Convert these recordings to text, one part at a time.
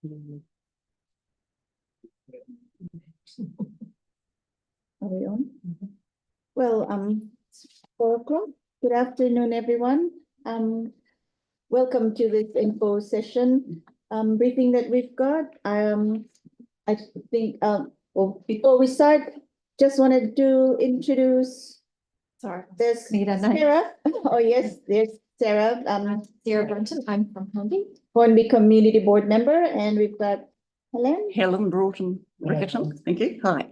Are we on? Well, 4 o'clock. Good afternoon, everyone. Welcome to this info session briefing that we've got. I think well, before we start, just wanted to introduce. Sorry, There's need a name. Sarah. Oh yes, there's Sarah. Sarah Brunton. I'm from Hornby Community Board member, and we've got Helen Broughton-Riccarton. Thank you. Hi.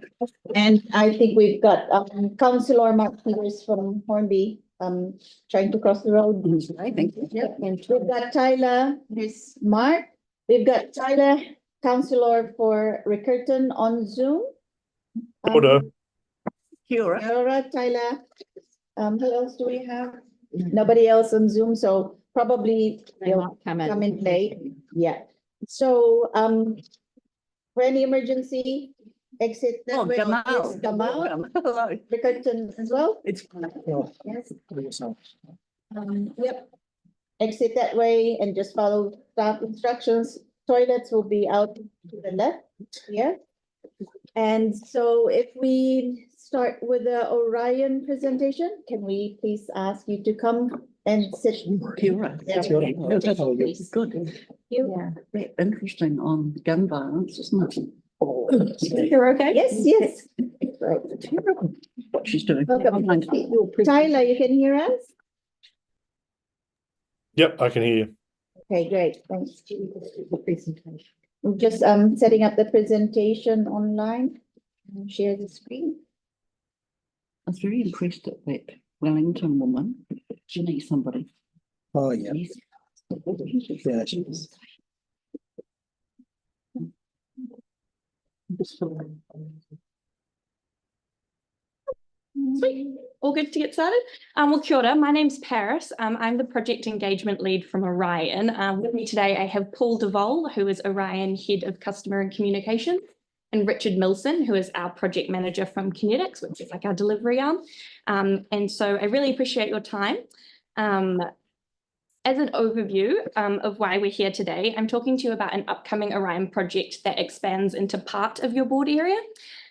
And I think we've got Councillor Mark Peters from Hornby trying to cross the road. Thank you. Yep. And we've got Tyler, there's Mark. We've got Tyler, Councillor for Riccarton on Zoom. Kia Kia ora, Tyler. Who else do we have? Nobody else on Zoom, so probably they'll come in late. Yeah. So for any emergency, exit that way. Gamal. Gamal. Hello. Riccarton as well. It's Yes. Yep. Exit that way and just follow staff instructions. Toilets will be out to the left here. And so if we start with the Orion presentation, can we please ask you to come and sit? Kia Good. Yeah. Interesting on gun violence, isn't it? You're okay? Yes, yes. Terrible what she's doing. Welcome. Tyler, you can hear us? Yep, I can hear you. Okay, great. Thanks. I'm just setting up the presentation online. Share the screen. I was very impressed at that Wellington woman. She needs somebody. Oh, yeah. Yeah, she is. Sweet. All good to get started. Well, kia ora. My name's Paris. I'm the project engagement lead from Orion. With me today, I have Paul DeVol, who is Orion Head of Customer and Communication, and Richard Milson, who is our project manager from Kinetics, which is like our delivery arm. And so I really appreciate your time. As an overview of why we're here today, I'm talking to you about an upcoming Orion project that expands into part of your board area.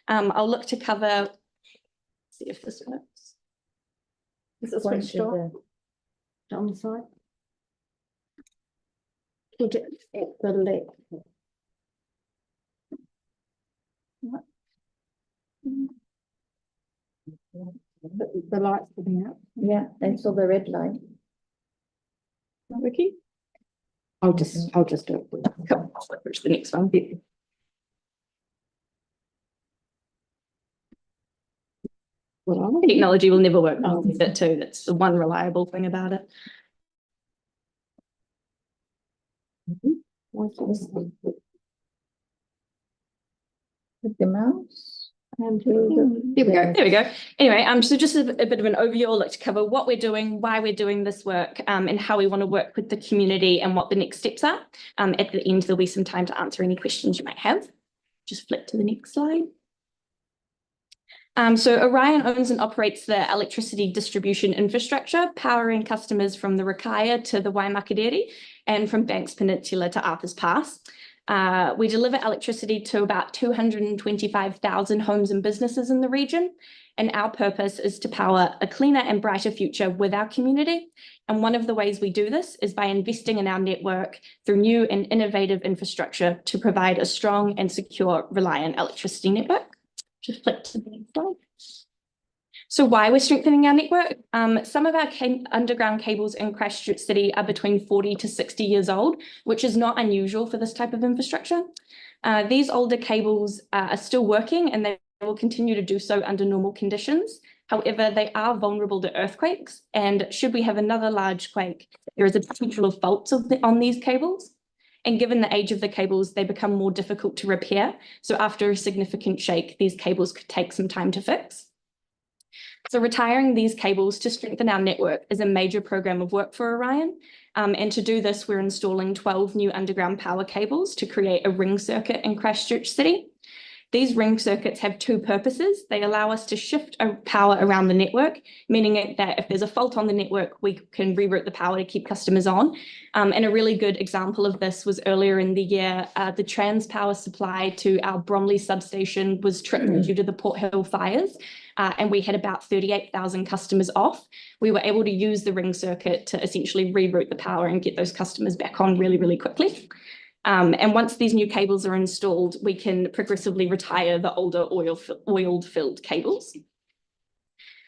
I'll look to cover, see if this works. Is this switched on? On the side? Put it at the left. What? The light's coming out. Yeah, and so the red line. Ricky? I'll just do it. Come on, push the next one. Well, technology will never work with it too. That's the one reliable thing about it. With the mouse. And There we go. There we go. Anyway, so just a bit of an overview. I'd like to cover what we're doing, why we're doing this work, and how we want to work with the community and what the next steps are. At the end, there'll be some time to answer any questions you might have. Just flip to the next slide. So Orion owns and operates the electricity distribution infrastructure, powering customers from the Rakaia to the Waimakiriri and from Banks Peninsula to Arthur's Pass. We deliver electricity to about 225,000 homes and businesses in the region, and our purpose is to power a cleaner and brighter future with our community. And one of the ways we do this is by investing in our network through new and innovative infrastructure to provide a strong and secure, reliant electricity network. Just flip to the next slide. So why we're strengthening our network? Some of our underground cables in Christchurch City are between 40 to 60 years old, which is not unusual for this type of infrastructure. These older cables are still working and they will continue to do so under normal conditions. However, they are vulnerable to earthquakes, and should we have another large quake, there is a potential of faults on these cables. And given the age of the cables, they become more difficult to repair. So after a significant shake, these cables could take some time to fix. So retiring these cables to strengthen our network is a major program of work for Orion. And to do this, we're installing 12 new underground power cables to create a ring circuit in Christchurch City. These ring circuits have two purposes. They allow us to shift power around the network, meaning that if there's a fault on the network, we can reroute the power to keep customers on. And a really good example of this was earlier in the year, the trans power supply to our Bromley substation was tripped due to the Port Hill fires. And we had about 38,000 customers off. We were able to use the ring circuit to essentially reroute the power and get those customers back on really, really quickly. And once these new cables are installed, we can progressively retire the older oil-filled cables.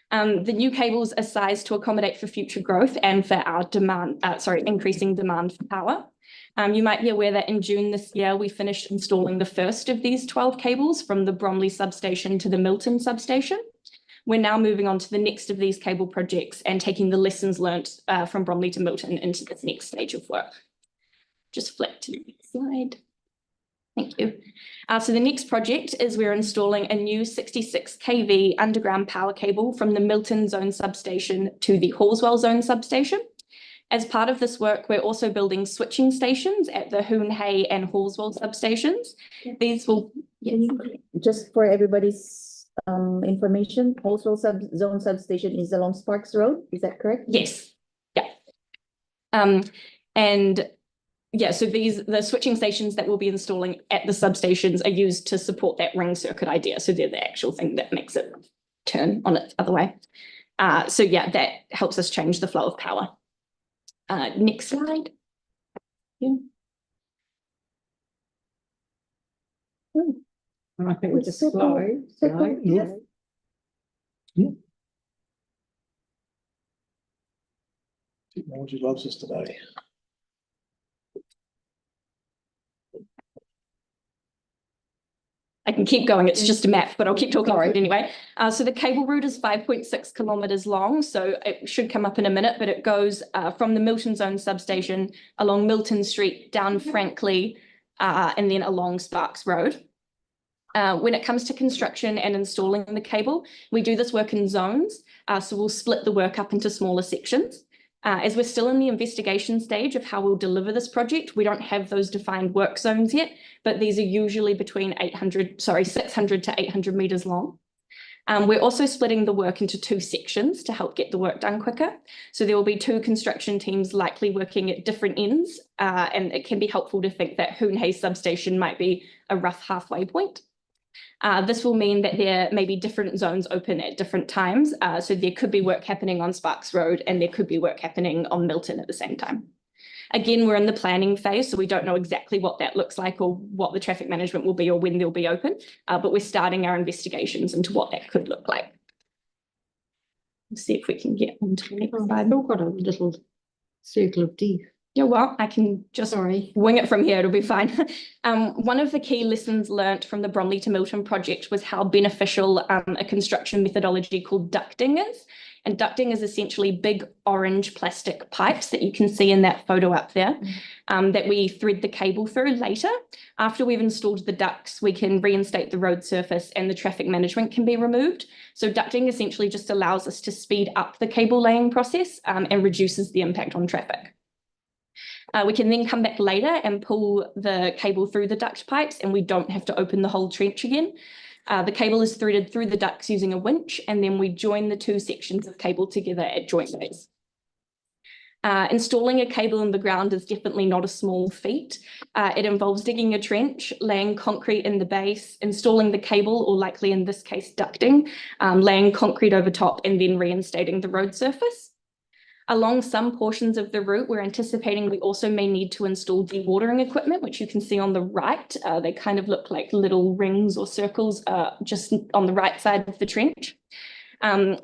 The new cables are sized to accommodate for future growth and for our increasing demand for power. You might be aware that in June this year, we finished installing the first of these 12 cables from the Bromley substation to the Milton substation. We're now moving on to the next of these cable projects and taking the lessons learnt from Bromley to Milton into this next stage of work. Just flip to the next slide. Thank you. So the next project is we're installing a new 66 kV underground power cable from the Milton zone substation to the Halswell zone substation. As part of this work, we're also building switching stations at the Hoonhay and Halswell substations. These will... Just for everybody's information, Halswell zone substation is along Sparks Road, is that correct? Yes. Yeah. So the switching stations that we'll be installing at the substations are used to support that ring circuit idea. So they're the actual thing that makes it turn on its other way. That helps us change the flow of power. Next slide. Yeah. And I think we're just slow. Yes. Technology loves us today. I can keep going, it's just a map, but I'll keep talking about it anyway. So the cable route is 5.6 kilometres long, so it should come up in a minute, but it goes from the Milton Zone substation along Milton Street, down Frankley, and then along Sparks Road. When it comes to construction and installing the cable, we do this work in zones, so we'll split the work up into smaller sections. As we're still in the investigation stage of how we'll deliver this project, we don't have those defined work zones yet, but these are usually between 600 to 800 metres long. We're also splitting the work into two sections to help get the work done quicker. So there will be two construction teams likely working at different ends, and it can be helpful to think that Hoonhay substation might be a rough halfway point. This will mean that there may be different zones open at different times. So there could be work happening on Sparks Road and there could be work happening on Milton at the same time. Again, we're in the planning phase, so we don't know exactly what that looks like or what the traffic management will be or when they'll be open, but we're starting our investigations into what that could look like. Let's see if we can get onto the next slide. I've still got a little circle of death. Yeah, well, I can just wing it from here, it'll be fine. One of the key lessons learnt from the Bromley to Milton project was how beneficial a construction methodology called ducting is. And ducting is essentially big orange plastic pipes that you can see in that photo up there, that we thread the cable through later. After we've installed the ducts, we can reinstate the road surface and the traffic management can be removed. So ducting essentially just allows us to speed up the cable laying process and reduces the impact on traffic. We can then come back later and pull the cable through the duct pipes and we don't have to open the whole trench again. The cable is threaded through the ducts using a winch and then we join the two sections of cable together at joint bays. Installing a cable in the ground is definitely not a small feat. It involves digging a trench, laying concrete in the base, installing the cable, or likely in this case ducting, laying concrete over top and then reinstating the road surface. Along some portions of the route, we're anticipating we also may need to install dewatering equipment, which you can see on the right. They kind of look like little rings or circles just on the right side of the trench.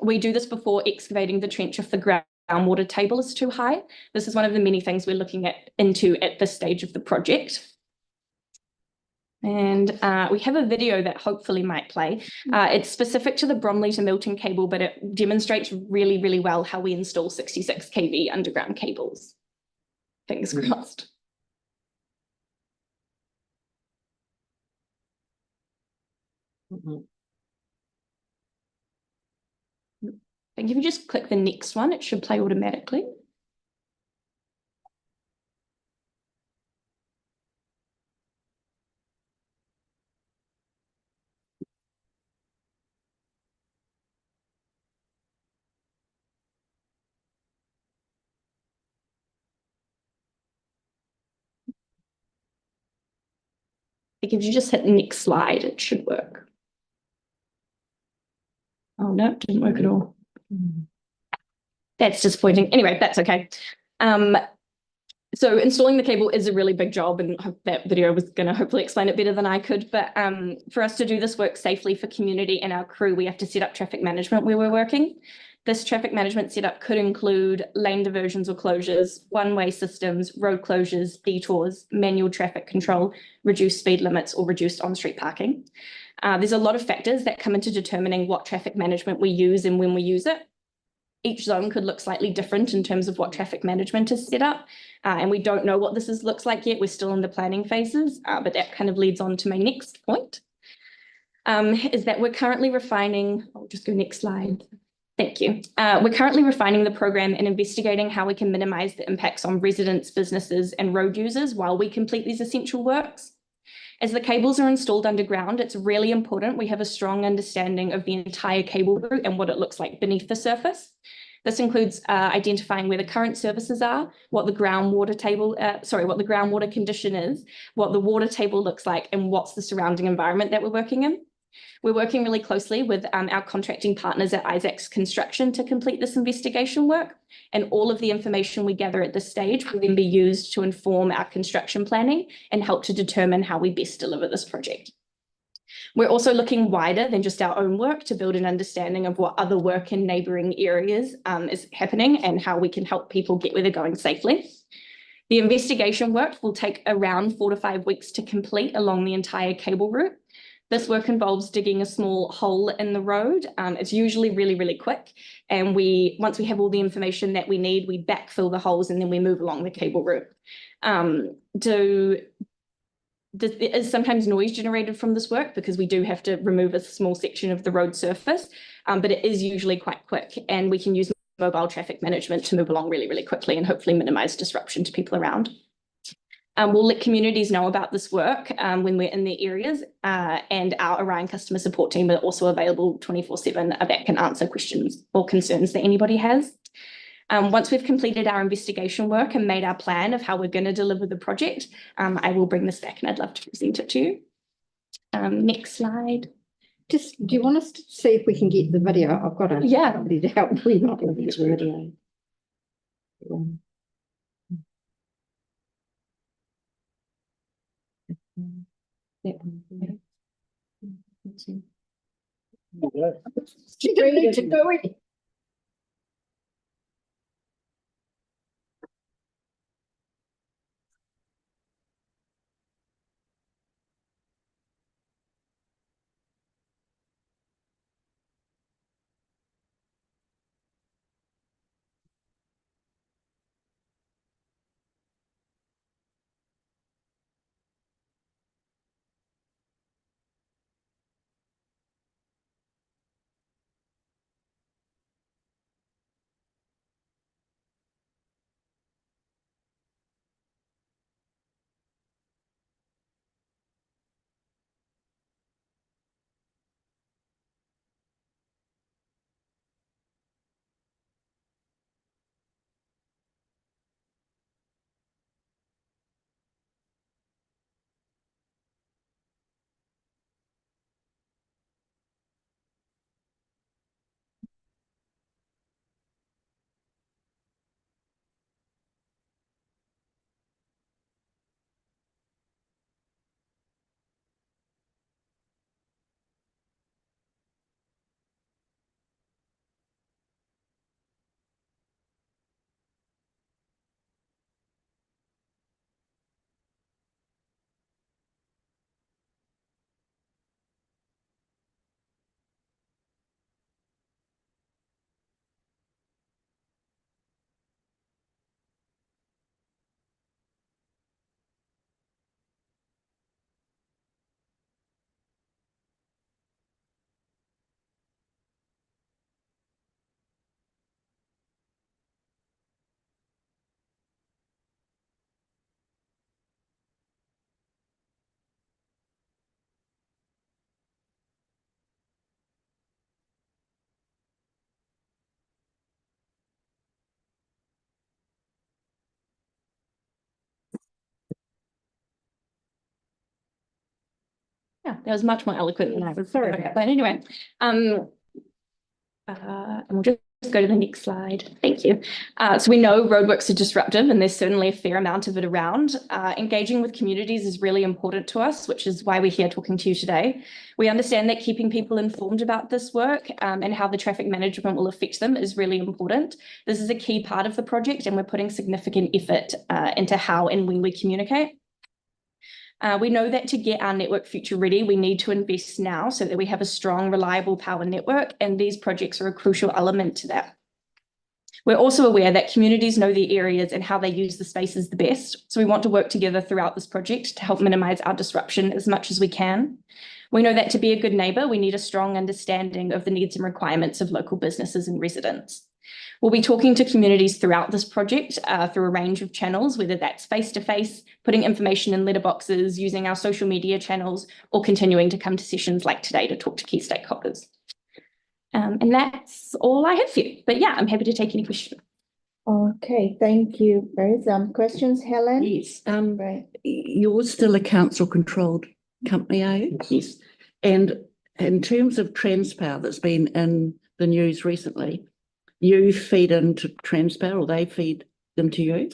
We do this before excavating the trench if the groundwater table is too high. This is one of the many things we're looking into at this stage of the project. And we have a video that hopefully might play. It's specific to the Bromley to Milton cable, but it demonstrates really, really well how we install 66 kV underground cables. Fingers crossed. I think if you just click the next one, it should play automatically. think if you just hit the next slide, it should work. Oh, no, it didn't work at all. That's disappointing. Anyway, that's okay. So installing the cable is a really big job, and that video was going to hopefully explain it better than I could. But for us to do this work safely for community and our crew, we have to set up traffic management where we're working. This traffic management setup could include lane diversions or closures, one-way systems, road closures, detours, manual traffic control, reduced speed limits, or reduced on-street parking. There's a lot of factors that come into determining what traffic management we use and when we use it. Each zone could look slightly different in terms of what traffic management is set up. And we don't know what this looks like yet. We're still in the planning phases, but that kind of leads on to my next point, is that we're currently refining, I'll just go next slide. Thank you. We're currently refining the program and investigating how we can minimize the impacts on residents, businesses, and road users while we complete these essential works. As the cables are installed underground, it's really important we have a strong understanding of the entire cable route and what it looks like beneath the surface. This includes identifying where the current services are, what the groundwater condition is, what the water table looks like, and what's the surrounding environment that we're working in. We're working really closely with our contracting partners at Isaac's Construction to complete this investigation work, and all of the information we gather at this stage will then be used to inform our construction planning and help to determine how we best deliver this project. We're also looking wider than just our own work to build an understanding of what other work in neighbouring areas is happening and how we can help people get where they're going safely. The investigation work will take around 4 to 5 weeks to complete along the entire cable route. This work involves digging a small hole in the road. It's usually really, really quick. And once we have all the information that we need, we backfill the holes and then we move along the cable route. There is sometimes noise generated from this work because we do have to remove a small section of the road surface, but it is usually quite quick, and we can use mobile traffic management to move along really, really quickly and hopefully minimize disruption to people around. We'll let communities know about this work when we're in the areas, and our Orion customer support team are also available 24/7 that can answer questions or concerns that anybody has. Once we've completed our investigation work and made our plan of how we're going to deliver the project, I will bring this back and I'd love to present it to you. Next slide. Just, do you want us to see if we can get the video? I've got a Yeah. somebody to help me. Not Get the video. She didn't need to do it. Yeah, that was much more eloquent than I was. Sorry Okay, about but anyway, and we'll just go to the next slide. Thank you. So we know roadworks are disruptive, and there's certainly a fair amount of it around. Engaging with communities is really important to us, which is why we're here talking to you today. We understand that keeping people informed about this work and how the traffic management will affect them is really important. This is a key part of the project, and we're putting significant effort into how and when we communicate. We know that to get our network future ready, we need to invest now so that we have a strong, reliable power network, and these projects are a crucial element to that. We're also aware that communities know the areas and how they use the spaces the best, so we want to work together throughout this project to help minimise our disruption as much as we can. We know that to be a good neighbour, we need a strong understanding of the needs and requirements of local businesses and residents. We'll be talking to communities throughout this project through a range of channels, whether that's face-to-face, putting information in letterboxes, using our social media channels, or continuing to come to sessions like today to talk to key stakeholders. And that's all I have for you. But yeah, I'm happy to take any questions. Okay, thank you. There is questions, Helen? Yes, Right. you're still a council-controlled company, are you? Yes. And in terms of Transpower that's been in the news recently, you feed into Transpower or they feed them to you?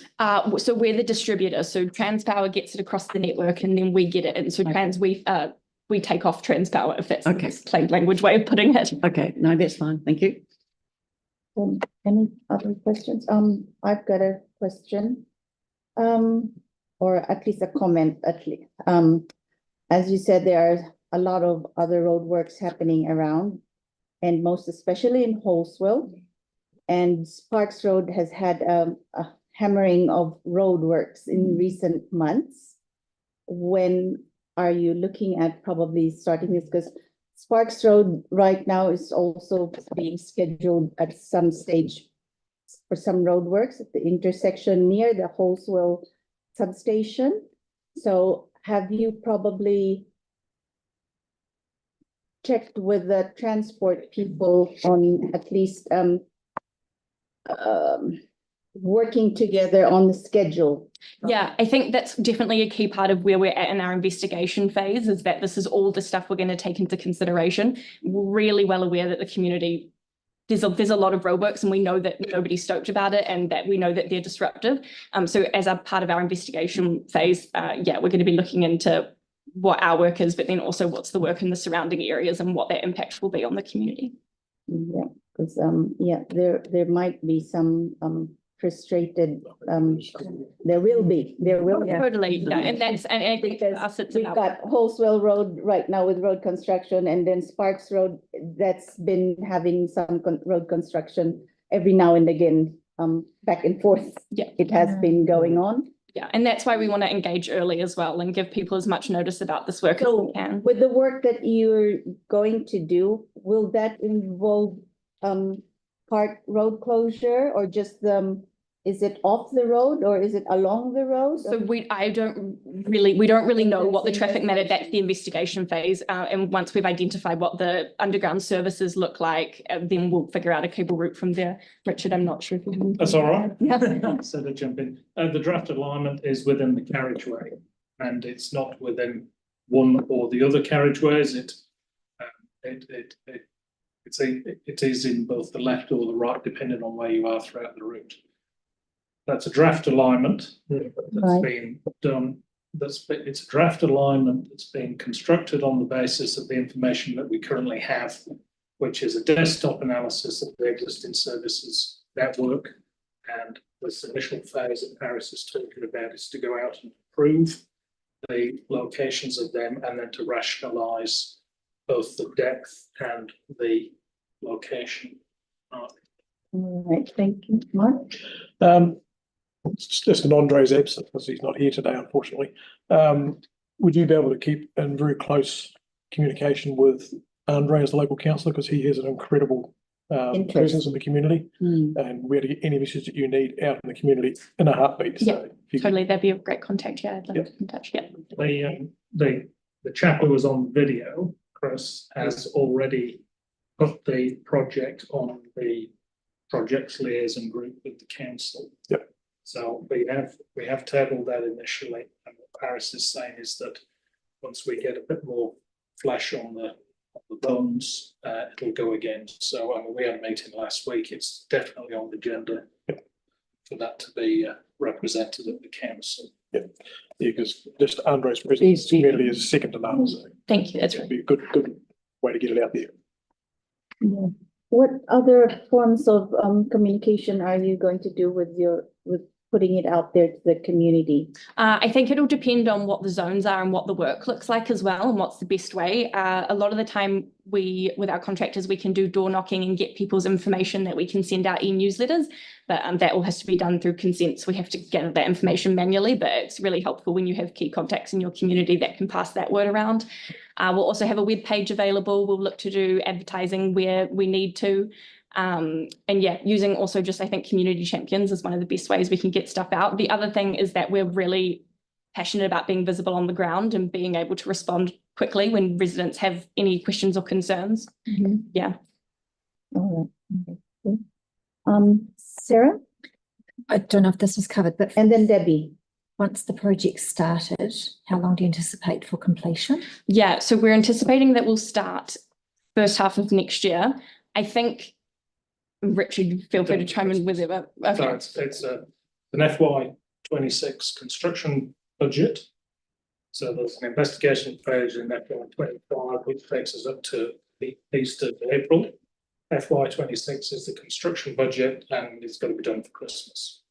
So we're the distributor. So Transpower gets it across the network and then we get it. And so we take off Transpower, if that's the most plain language way of putting it. Okay, no, that's fine. Thank you. Any other questions? I've got a question. Or at least a comment, at least. As you said, there are a lot of other roadworks happening around, and most especially in Halswell. And Sparks Road has had a hammering of roadworks in recent months. When are you looking at probably starting this? Because Sparks Road right now is also being scheduled at some stage for some roadworks at the intersection near the Halswell substation. So have you probably checked with the transport people on at least working together on the schedule? Yeah, I think that's definitely a key part of where we're at in our investigation phase, is that this is all the stuff we're going to take into consideration. We're really well aware that the community, there's a lot of roadworks, and we know that nobody's stoked about it and that we know that they're disruptive. So as a part of our investigation phase, yeah, we're going to be looking into what our work is, but then also what's the work in the surrounding areas and what that impact will be on the community. Yeah, because yeah, there might be some frustrated, there will be. Totally, yeah, and that's, and I think for us it's We've got Halswell Road right now with road construction, and then Sparks Road that's been having some road construction every now and again, back and forth. Yeah, it has been going on. Yeah, and that's why we want to engage early as well and give people as much notice about this work as we can. With the work that you're going to do, will that involve part road closure, or just is it off the road or is it along the road? So we don't really know what the traffic matter, that's the investigation phase. And once we've identified what the underground services look like, then we'll figure out a cable route from there. Richard, I'm not sure if you. That's all right. Yeah. So to jump in, the draft alignment is within the carriageway, and it's not within one or the other carriageways. It is in both the left or the right, depending on where you are throughout the route. That's a draft alignment that's been done. It's a draft alignment that's been constructed on the basis of the information that we currently have, which is a desktop analysis of the existing services network. And this initial phase that Paris is talking about is to go out and improve the locations of them, and then to rationalise both the depth and the location. All right, thank you, Mark. It's just an Andre's absent because he's not here today, unfortunately. Would you be able to keep in very close communication with Andre as the local councillor, because he has an incredible presence in the community, and we're to get any message that you need out in the community in a heartbeat. Yeah, so totally, that'd be a great contact. Yeah, I'd love to get in touch. Yeah. The chap who was on video, Chris, has already put the project on the projects liaison group with the council. Yep. So we have tabled that initially, and what Paris is saying is that once we get a bit more flash on the bones, it'll go again. So we had a meeting last week. It's definitely on the agenda for that to be represented at the council. Yeah, because just Andre's presence in the community is second to none. So Thank you, that's it'd right. be a good way to get it out there. Yeah. What other forms of communication are you going to do with putting it out there to the community? I think it'll depend on what the zones are and what the work looks like as well, and what's the best way. A lot of the time with our contractors, we can do door knocking and get people's information that we can send out e-newsletters, but that all has to be done through consent. So we have to get that information manually, but it's really helpful when you have key contacts in your community that can pass that word around. We'll also have a web page available. We'll look to do advertising where we need to. And yeah, using also just, I think, community champions is one of the best ways we can get stuff out. The other thing is that we're really passionate about being visible on the ground and being able to respond quickly when residents have any questions or concerns. Yeah. All right. Okay. Cool. Sarah? I don't know if this was covered, but And then Debbie. once the project started, how long do you anticipate for completion? Yeah, so we're anticipating that we'll start first half of next year. I think, Richard, feel free to chime in with it. But okay. So it's an FY26 construction budget. So there's an investigation phase in FY25, which takes us up to the east of April. FY26 is the construction budget, and it's got to be done for Christmas.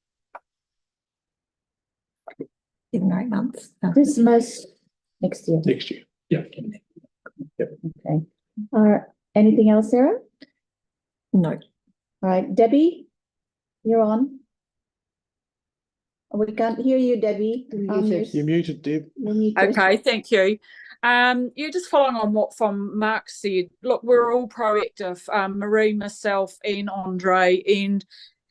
7 or 8 months. Christmas next year. Next year. Yeah. Okay. Anything else, Sarah? No. All right, Debbie, you're on. We can't hear you, Debbie. You're muted, Deb. You're muted. Okay, thank you. Yeah, just following on what from Mark said, look, we're all proactive, Marie, myself and Andre, and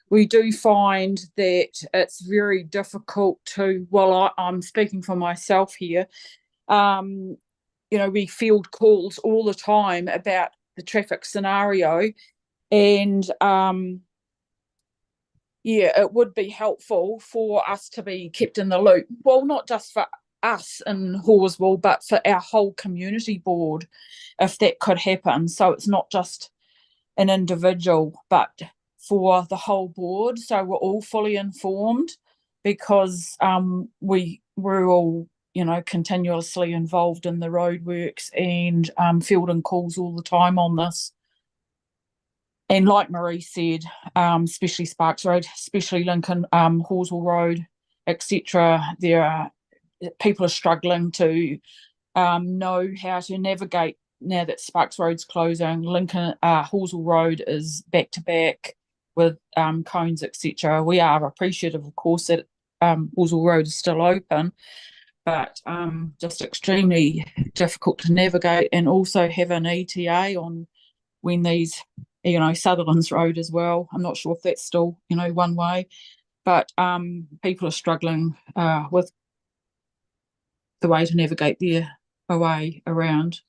we do find that it's very difficult to, well, I'm speaking for myself here, you know, we field calls all the time about the traffic scenario, and yeah, it would be helpful for us to be kept in the loop. Well, not just for us in Halswell, but for our whole community board, if that could happen. So it's not just an individual, but for the whole board. So we're all fully informed, because we're all, you know, continuously involved in the roadworks and fielding calls all the time on this. And like Marie said, especially Sparks Road, especially Lincoln, Halswell Road, etc., people are struggling to know how to navigate now that Sparks Road's closing. Lincoln, Halswell Road is back to back with cones, etc. We are appreciative, of course, that Halswell Road is still open, but just extremely difficult to navigate, and also have an ETA on when these, you know, Sutherland's Road as well. I'm not sure if that's still, you know, one way, but people are struggling with the way to navigate their way around.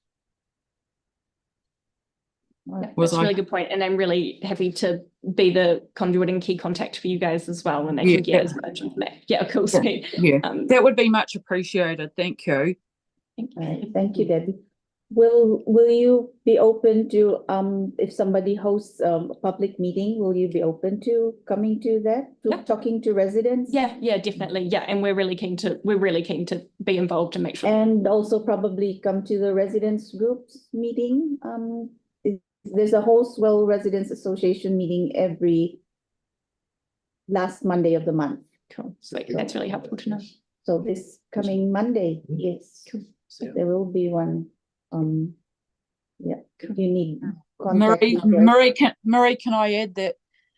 That's a really good point, and I'm really happy to be the conduit and key contact for you guys as well, and they can get as much information. Yeah, cool. Yeah, that would be much appreciated. Thank you. Thank you. All right, thank you, Debbie. Will you be open to if somebody hosts a public meeting, will you be open to coming to that, to talking to residents? Yeah, definitely. Yeah, and we're really keen to be involved and make sure. And also probably come to the residents groups meeting. There's a Halswell Residents Association meeting every last Monday of the month. Cool. So that's really helpful to know. So this coming Monday, yes, Cool. so there will be one. Yeah, you need contact Marie, can I add that?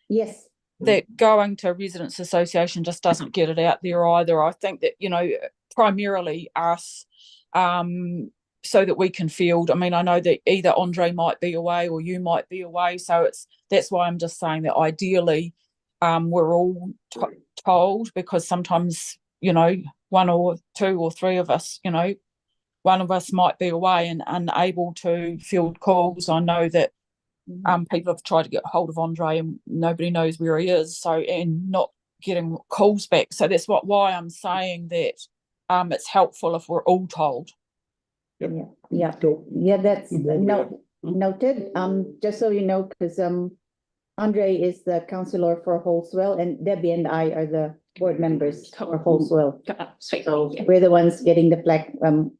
Yes. That going to Residents Association just doesn't get it out there either. I think that, you know, primarily us, so that we can field. I mean, I know that either Andre might be away or you might be away, so that's why I'm just saying that ideally we're all told, because sometimes, you know, 1 or 2 or 3 of us, you know, one of us might be away and unable to field calls. I know that people have tried to get hold of Andre and nobody knows where he is, so, and not getting calls back. So that's why I'm saying that it's helpful if we're all told. Yeah, Cool. yeah, that's More than noted. Just so you know, because Andre is the councillor for Halswell and Debbie and I are the board members for Halswell. Sweet. So we're the ones getting the flack most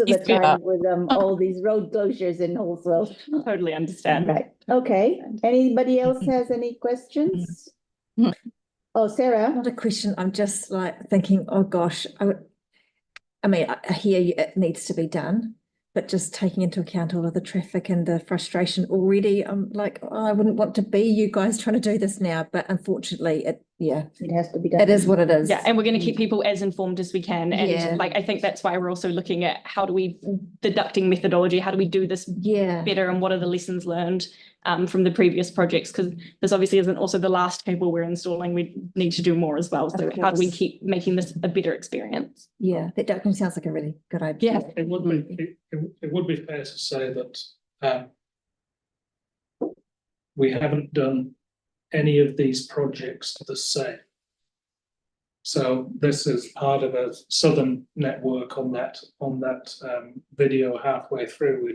of the Yeah. time with all these road closures in Halswell. Totally understand. Right, okay. Anybody else has any questions? Oh, Sarah? Not a question, I'm just like thinking, oh gosh, I mean, I hear you, it needs to be done, but just taking into account all of the traffic and the frustration already, I'm like, oh, I wouldn't want to be you guys trying to do this now, but unfortunately, It has to be done. it is what it is. Yeah, and we're going to keep people as informed as we can. And Yeah. like, I think that's why we're also looking at how do we, deducting methodology, how do we do this Yeah, better and what are the lessons learned from the previous projects? Because this obviously isn't also the last cable we're installing. We need to do more as well. So how do we course. keep making this a better experience? yeah, that definitely sounds like a really good idea. Yeah. It would be fair to say that we haven't done any of these projects the same. So this is part of a southern network on that video halfway through.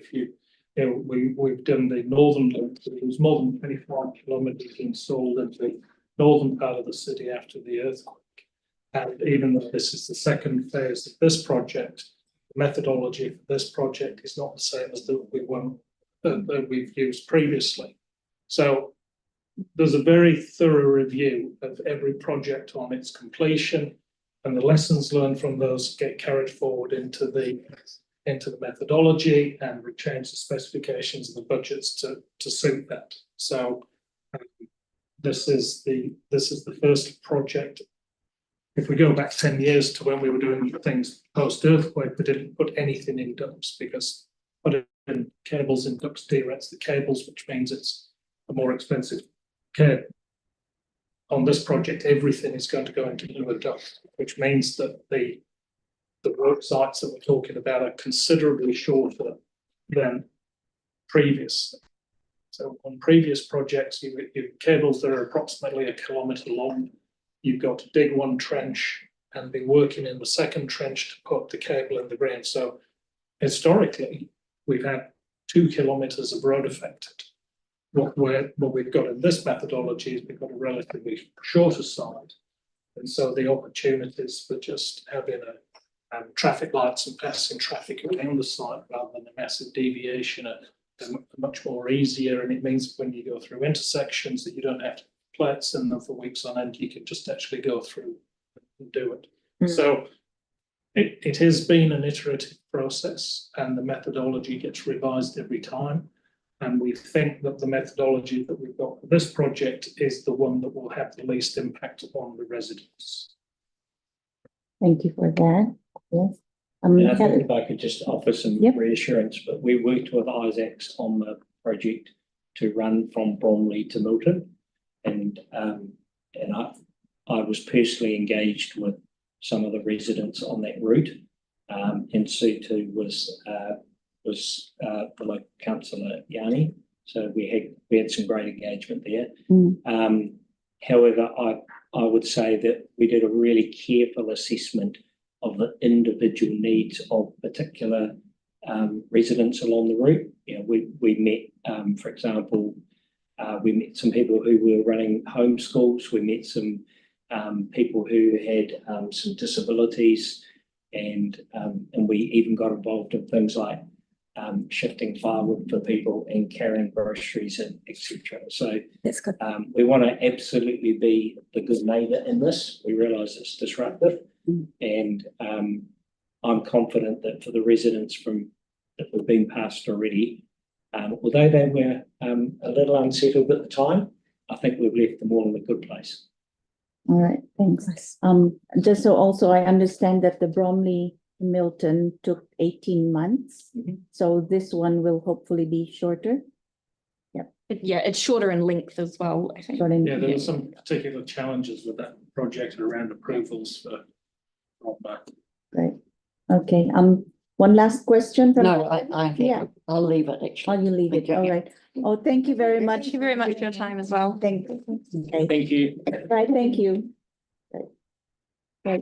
If we've done the northern loop, it was more than 25 kilometres installed in the northern part of the city after the earthquake. And even though this is the second phase of this project, the methodology for this project is not the same as the one that we've used previously. So there's a very thorough review of every project on its completion, and the lessons learned from those get carried forward into the methodology, and we change the specifications and the budgets to suit that. So this is the first project. If we go back 10 years to when we were doing things post-earthquake, we didn't put anything in ducts because putting cables in ducts derats the cables, which means it's a more expensive cable. On this project, everything is going to go into newer ducts, which means that the work sites that we're talking about are considerably shorter than previous. So on previous projects, you've cables that are approximately 1 kilometre long. You've got to dig one trench and be working in the second trench to put the cable in the ground. So historically, we've had 2 kilometres of road affected. What we've got in this methodology is we've got a relatively shorter side. And so the opportunities for just having traffic lights and passing traffic around the site rather than a massive deviation are much more easier. And it means when you go through intersections that you don't have to plates in them for weeks on end, you can just actually go through and do it. So it has been an iterative process, and the methodology gets revised every time. And we think that the methodology that we've got for this project is the one that will have the least impact on the residents. Thank you for that. Yes. And I think if I could just offer some Yep. reassurance, but we worked with Isaacs on the project to run from Bromley to Milton. And I was personally engaged with some of the residents on that route. And Sue too was the local councillor Yanni. So we had some great engagement there. However, I would say that we did a really careful assessment of the individual needs of particular residents along the route. You know, we met, for example, we met some people who were running homeschools. We met some people who had some disabilities, and we even got involved in things like shifting firewood for people and carrying groceries and etc. So That's good. we want to absolutely be the good neighbour in this. We realise it's disruptive, and I'm confident that for the residents that we've been past already, although they were a little unsettled at the time, I think we've left them all in a good place. All right, thanks. Just so also I understand that the Bromley Milton took 18 months. So this one will hopefully be shorter. Yeah, it's shorter in length as well, I think. Yeah, there were some particular challenges with that project around approvals for Right. Okay. One last question from. No, I Yeah. I'll leave it actually. Oh, you leave it. Thank you. All right. Oh, thank you very much. Thank you very much for your time as well. Thank you. Okay. Thank you. Right, thank you. Right.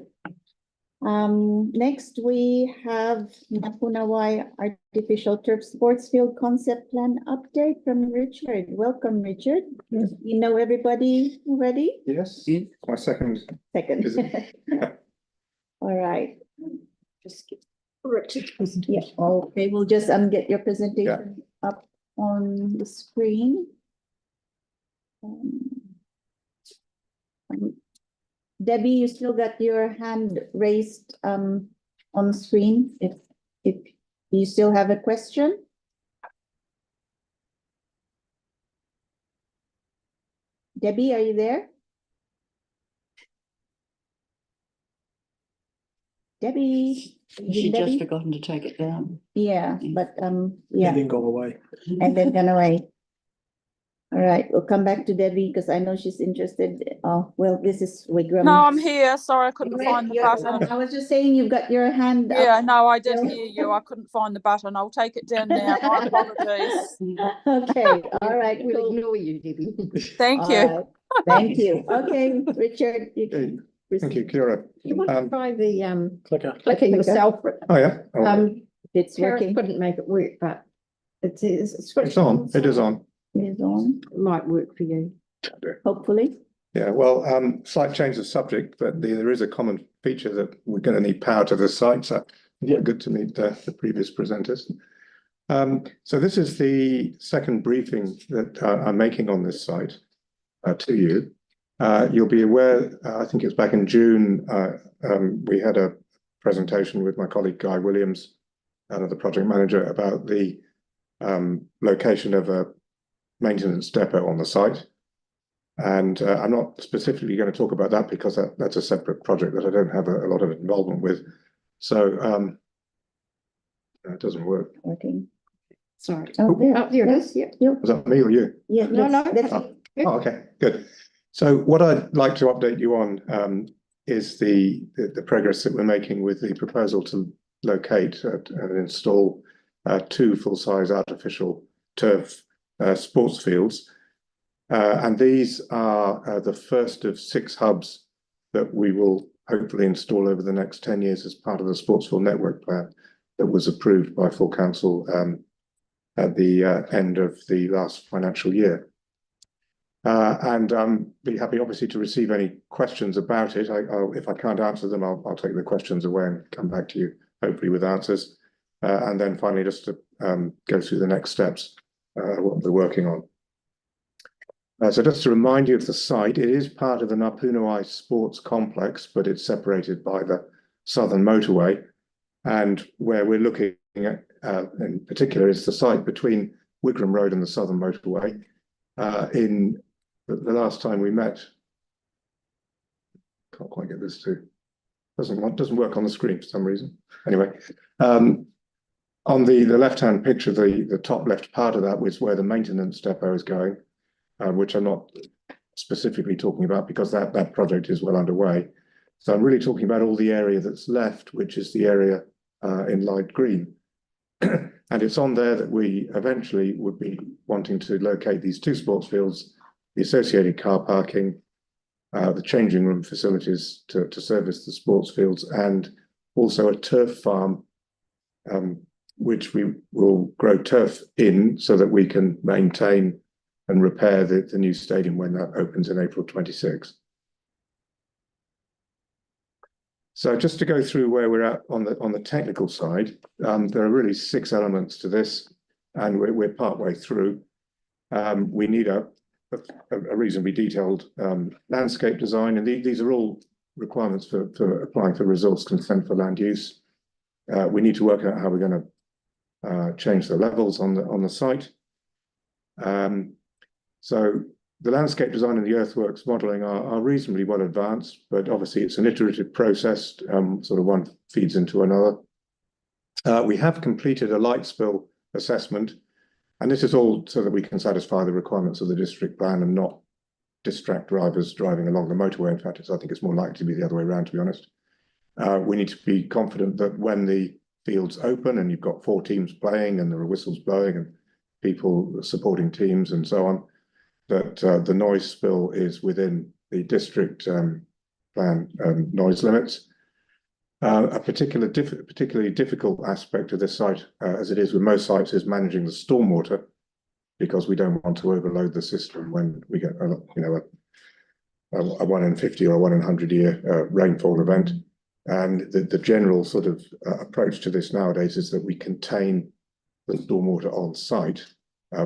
Next we have Waipuna Artificial Turf Sports Field Concept Plan Update from Richard. Welcome, Richard. You know everybody already? Yes, Yes. my second. Second. Is it? All right. Just get Richard's Yeah, presentation. okay, we'll just get your presentation up on the screen. Debbie, you still got your hand raised on the screen if you still have a question. Debbie, are you there? Debbie? She just Debbie? forgotten to take it down. Yeah, but And yeah, then gone away. and then gone away. All right, we'll come back to Debbie because I know she's interested. Oh, well, this is Wigram. No, I'm here. Sorry, I couldn't Right, find the yeah, button. I was just saying you've got your hand up. Yeah, no, I did Yeah. hear you. I couldn't find the button. I'll take it down now. My apologies. Okay, all right, We'll cool. ignore you, Debbie. Thank All you. right, thank you. Okay, Richard, you can. Thank you, Kia ora. You want to try the Clicker. clicker yourself? Oh, yeah. Oh, It's Karen working. couldn't make it work, but it's it's on. It is on. It is on, It might work for you. hopefully. Yeah, well, slight change of subject, but there is a common feature that we're going to need power to the site. So yeah, good to meet the previous presenters. So this is the second briefing that I'm making on this site to you. You'll be aware, I think it's back in June, we had a presentation with my colleague Guy Williams, the project manager, about the location of a maintenance depot on the site. And I'm not specifically going to talk about that because that's a separate project that I don't have a lot of involvement with. So it doesn't work. Working. Sorry. Oh, there. Oh, there it is. Yeah. Was that me or you? Yeah, No, no. that's Oh, okay, good. So what I'd like to update you on is the progress that we're making with the proposal to locate and install 2 full-size artificial turf sports fields. And these are the first of 6 hubs that we will hopefully install over the next 10 years as part of the Sportsfield Network Plan that was approved by full council at the end of the last financial year. And be happy, obviously, to receive any questions about it. If I can't answer them, I'll take the questions away and come back to you, hopefully with answers. And then finally, just to go through the next steps, what we're working on. So just to remind you of the site, it is part of the Waipuna Sports Complex, but it's separated by the Southern Motorway. And where we're looking at, in particular, is the site between Wigram Road and the Southern Motorway. In the last time we met, can't quite get this to, doesn't work on the screen for some reason. Anyway, on the left-hand picture, the top left part of that was where the maintenance depot is going, which I'm not specifically talking about because that project is well underway. So I'm really talking about all the area that's left, which is the area in light green. And it's on there that we eventually would be wanting to locate these 2 sports fields, the associated car parking, the changing room facilities to service the sports fields, and also a turf farm, which we will grow turf in so that we can maintain and repair the new stadium when that opens in April 26. So just to go through where we're at on the technical side, there are really 6 elements to this, and we're partway through. We need a reasonably detailed landscape design, and these are all requirements for applying for resource consent for land use. We need to work out how we're going to change the levels on the site. So the landscape design and the earthworks modelling are reasonably well advanced, but obviously it's an iterative process, sort of one feeds into another. We have completed a light spill assessment, and this is all so that we can satisfy the requirements of the district plan and not distract drivers driving along the motorway. In fact, I think it's more likely to be the other way around, to be honest. We need to be confident that when the fields open and you've got 4 teams playing and there are whistles blowing and people supporting teams and so on, that the noise spill is within the district plan noise limits. A particularly difficult aspect of this site, as it is with most sites, is managing the stormwater, because we don't want to overload the system when we get a 1 in 50 or a 1 in 100 year rainfall event. And the general sort of approach to this nowadays is that we contain the stormwater on site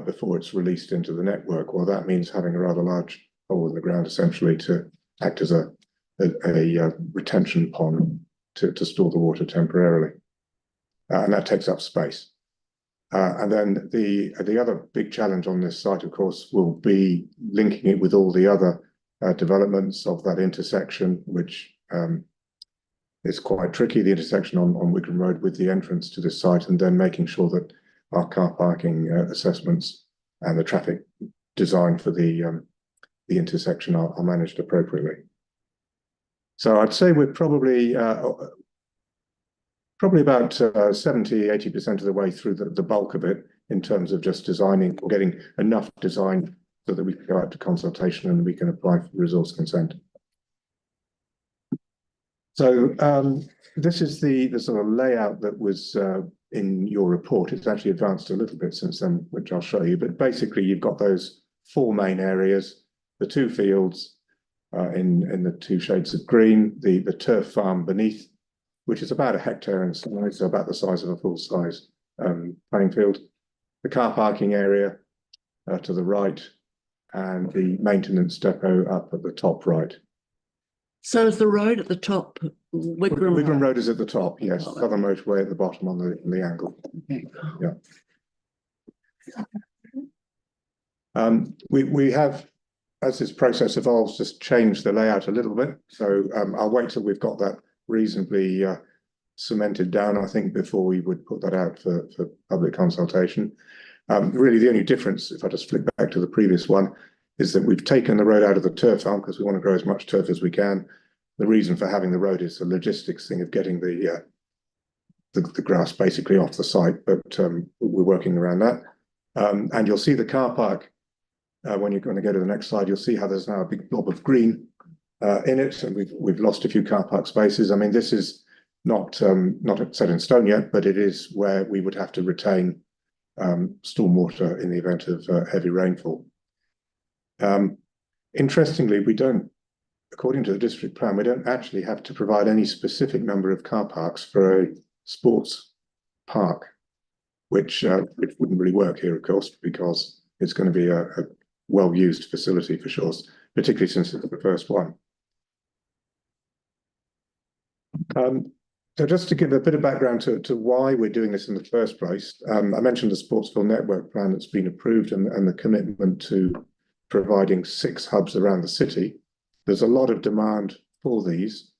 before it's released into the network. Well, that means having a rather large hole in the ground, essentially, to act as a retention pond to store the water temporarily. And that takes up space. And then the other big challenge on this site, of course, will be linking it with all the other developments of that intersection, which is quite tricky, the intersection on Wigram Road with the entrance to this site, and then making sure that our car parking assessments and the traffic design for the intersection are managed appropriately. So I'd say we're probably about 70–80% of the way through the bulk of it, in terms of just designing or getting enough design so that we can go out to consultation and we can apply for resource consent. So this is the sort of layout that was in your report. It's actually advanced a little bit since then, which I'll show you. But basically, you've got those 4 main areas: the 2 fields in the 2 shades of green, the turf farm beneath, which is about 1 hectare in size, so about the size of a full-size playing field, the car parking area to the right, and the maintenance depot up at the top right. So is the road at the top? Wigram Road is at the top, yes. Southern motorway at the bottom on the angle. Okay. Yeah. We have, as this process evolves, just changed the layout a little bit. So I'll wait till we've got that reasonably cemented down, I think, before we would put that out for public consultation. Really, the only difference, if I just flick back to the previous one, is that we've taken the road out of the turf farm because we want to grow as much turf as we can. The reason for having the road is the logistics thing of getting the grass basically off the site, but we're working around that. And you'll see the car park when you're going to go to the next slide. You'll see how there's now a big blob of green in it, and we've lost a few car park spaces. I mean, this is not set in stone yet, but it is where we would have to retain stormwater in the event of heavy rainfall. Interestingly, we don't, according to the district plan, we don't actually have to provide any specific number of car parks for a sports park, which wouldn't really work here, of course, because it's going to be a well-used facility for sure, particularly since it's the first one. So just to give a bit of background to why we're doing this in the first place, I mentioned the Sportsville Network Plan that's been approved and the commitment to providing 6 hubs around the city. There's a lot of demand for these.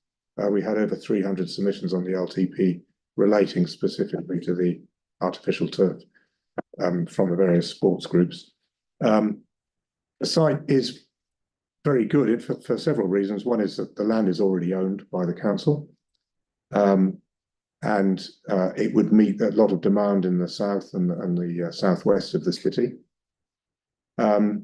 We had over 300 submissions on the LTP relating specifically to the artificial turf from the various sports groups. The site is very good for several reasons. One is that the land is already owned by the council, and it would meet a lot of demand in the south and the southwest of the city. I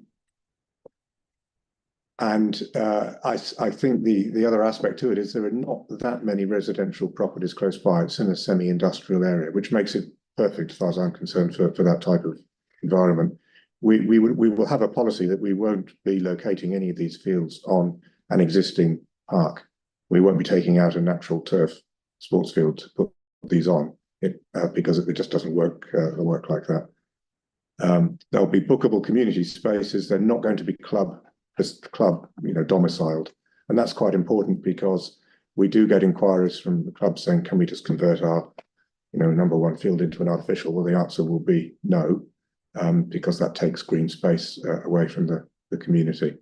think the other aspect to it is there are not that many residential properties close by. It's in a semi-industrial area, which makes it perfect, as far as I'm concerned, for that type of environment. We will have a policy that we won't be locating any of these fields on an existing park. We won't be taking out a natural turf sports field to put these on because it just doesn't work like that. There'll be bookable community spaces. They're not going to be club domiciled, and that's quite important because we do get inquiries from the club saying, can we just convert our number 1 field into an artificial? Well, the answer will be no, because that takes green space away from the community.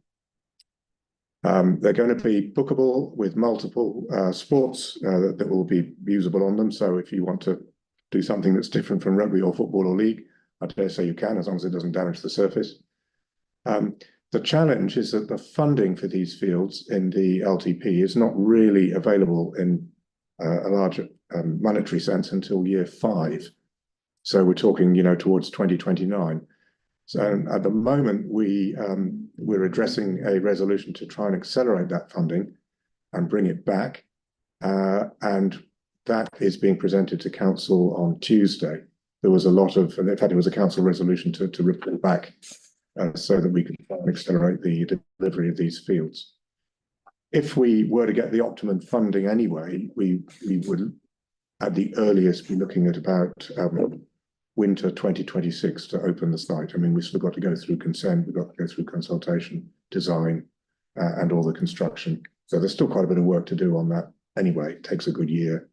They're going to be bookable with multiple sports that will be usable on them. So if you want to do something that's different from rugby or football or league, I dare say you can, as long as it doesn't damage the surface. The challenge is that the funding for these fields in the LTP is not really available in a larger monetary sense until year 5. So we're talking, towards 2029. So at the moment, we're addressing a resolution to try and accelerate that funding and bring it back. And that is being presented to council on Tuesday. There was a lot of, and in fact, it was a council resolution to report back so that we could accelerate the delivery of these fields. If we were to get the optimum funding anyway, we would at the earliest be looking at about winter 2026 to open the site. I mean, we've still got to go through consent, we've got to go through consultation, design, and all the construction. So there's still quite a bit of work to do on that anyway. It takes a good year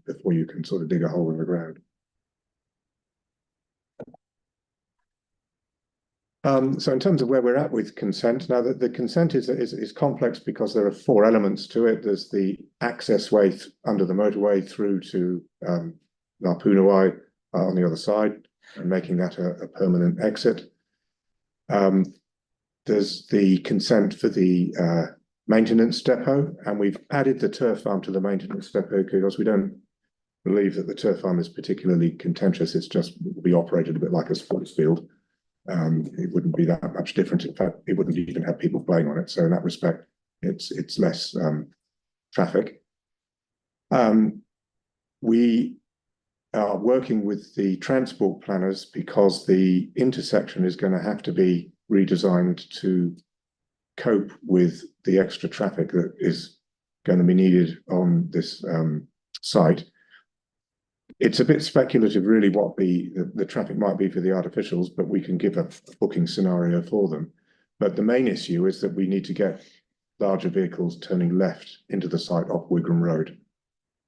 before you can sort of dig a hole in the ground. So in terms of where we're at with consent, now the consent is complex because there are 4 elements to it. There's the access way under the motorway through to Waipuna on the other side, and making that a permanent exit. There's the consent for the maintenance depot, and we've added the turf farm to the maintenance depot because we don't believe that the turf farm is particularly contentious. It's just will be operated a bit like a sports field. It wouldn't be that much different. In fact, it wouldn't even have people playing on it. So in that respect, it's less traffic. We are working with the transport planners because the intersection is going to have to be redesigned to cope with the extra traffic that is going to be needed on this site. It's a bit speculative, really, what the traffic might be for the artificials, but we can give a booking scenario for them. But the main issue is that we need to get larger vehicles turning left into the site off Wigram Road.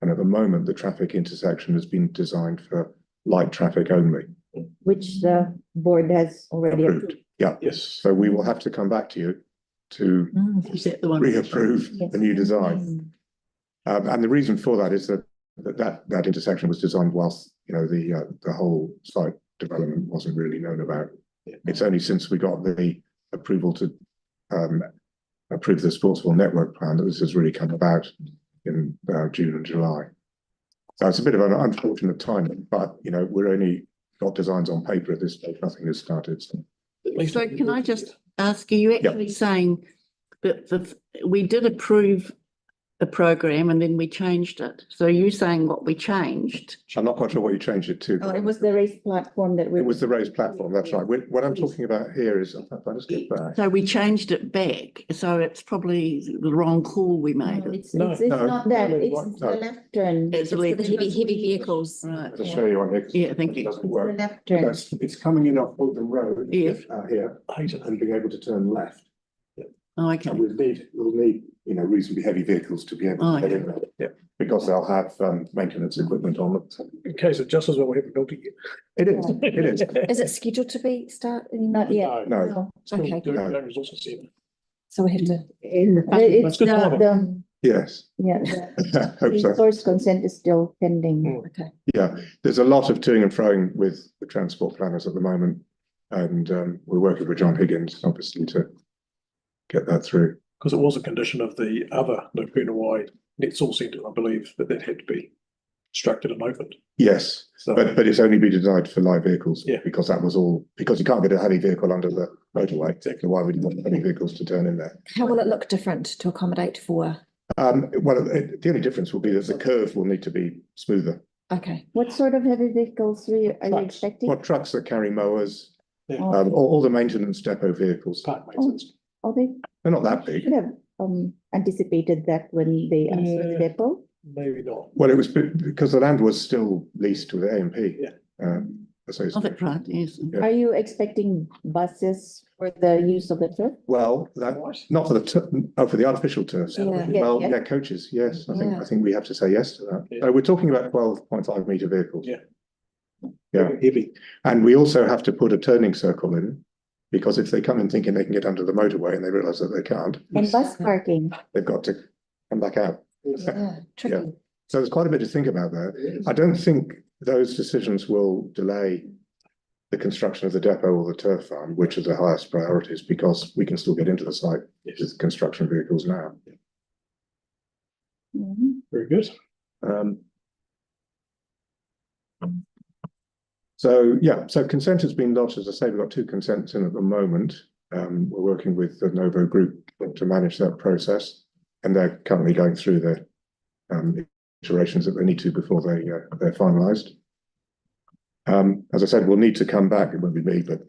And at the moment, the traffic intersection has been designed for light traffic only. Which the board has already approved. Yeah. Yes. So we will have to come back to you to Is that the one? reapprove Yes. the new design. And the reason for that is that intersection was designed whilst the whole site development wasn't really known about. It's only since we got the approval to approve the Sportsville network plan that this has really come about in June and July. So it's a bit of an unfortunate timing, but we're only got designs on paper at this stage. Nothing has started. So can I just ask, are you actually saying that we did approve a program and then we changed it? So you're saying what we changed? I'm not quite sure what you changed it to. Oh, it was the raised platform that we. It was the raised platform, that's right. What I'm talking about here is, if I just get back. So we changed it back. So it's probably the wrong call we made. No, it's No, not that, it's no. the left turn. It's It's for the heavy vehicles. Right. I'll show you on here. Yeah, thank you. It doesn't It's the work. left turn. It's coming in off Woodland Road. Yes. Here, and being able to turn left. Oh, okay. And we'll need reasonably heavy vehicles to be able Oh, to get okay. in there. Yeah. Because they'll have maintenance equipment on them. In case it just as well we haven't built it yet. It is, it is. Is it scheduled to be starting? Not yet. No. Still Okay. doing No. that resources center. So we have to. It's good the, timing. Yes. the Hope so. resource consent is still pending. Okay. Yeah, there's a lot of toing and froing with the transport planners at the moment. And we're working with John Higgins, obviously, to get that through. Because it was a condition of the other Waipuna net source centre, I believe, that had to be constructed and opened. Yes, So but it's only been designed for light vehicles. Yeah. Because that was all, because you can't get a heavy vehicle under the motorway. Exactly. Why would you want heavy vehicles to turn in there? How will it look different to accommodate for? The only difference will be that the curve will need to be smoother. Okay. What sort of heavy vehicles are you Trucks. expecting? What trucks that carry mowers, Yeah. all the maintenance depot vehicles, Park maintenance. Oh, they they're not that big. should have anticipated that when they answered the Yeah. depot. Maybe not. Well, it was because the land was still leased to the A&P. Yeah. Association. Oh, that's right, yes. Yeah. Are you expecting buses for the use of the turf? Well, that, not for for the artificial turf. Yeah. Well, Yeah. yeah, coaches, yes, I Yeah. think we have to say yes to that. Yeah. We're talking about 12.5 metre vehicles. Yeah. Yeah, Heavy. and we also have to put a turning circle in, because if they come in thinking they can get under the motorway and they realise that they can't, And bus parking? they've got to come back out. Yeah. Tricky. So there's quite a bit to think about there. I don't think those decisions will delay the construction of the depot or the turf farm, which are the highest priorities, because we can still get into the site with construction vehicles now. Mhm. Very good. So consent has been lodged. As I say, we've got 2 consents in at the moment. We're working with the Novo Group to manage that process, and they're currently going through the iterations that they need to before they're finalised. As I said, we'll need to come back, it won't be me, but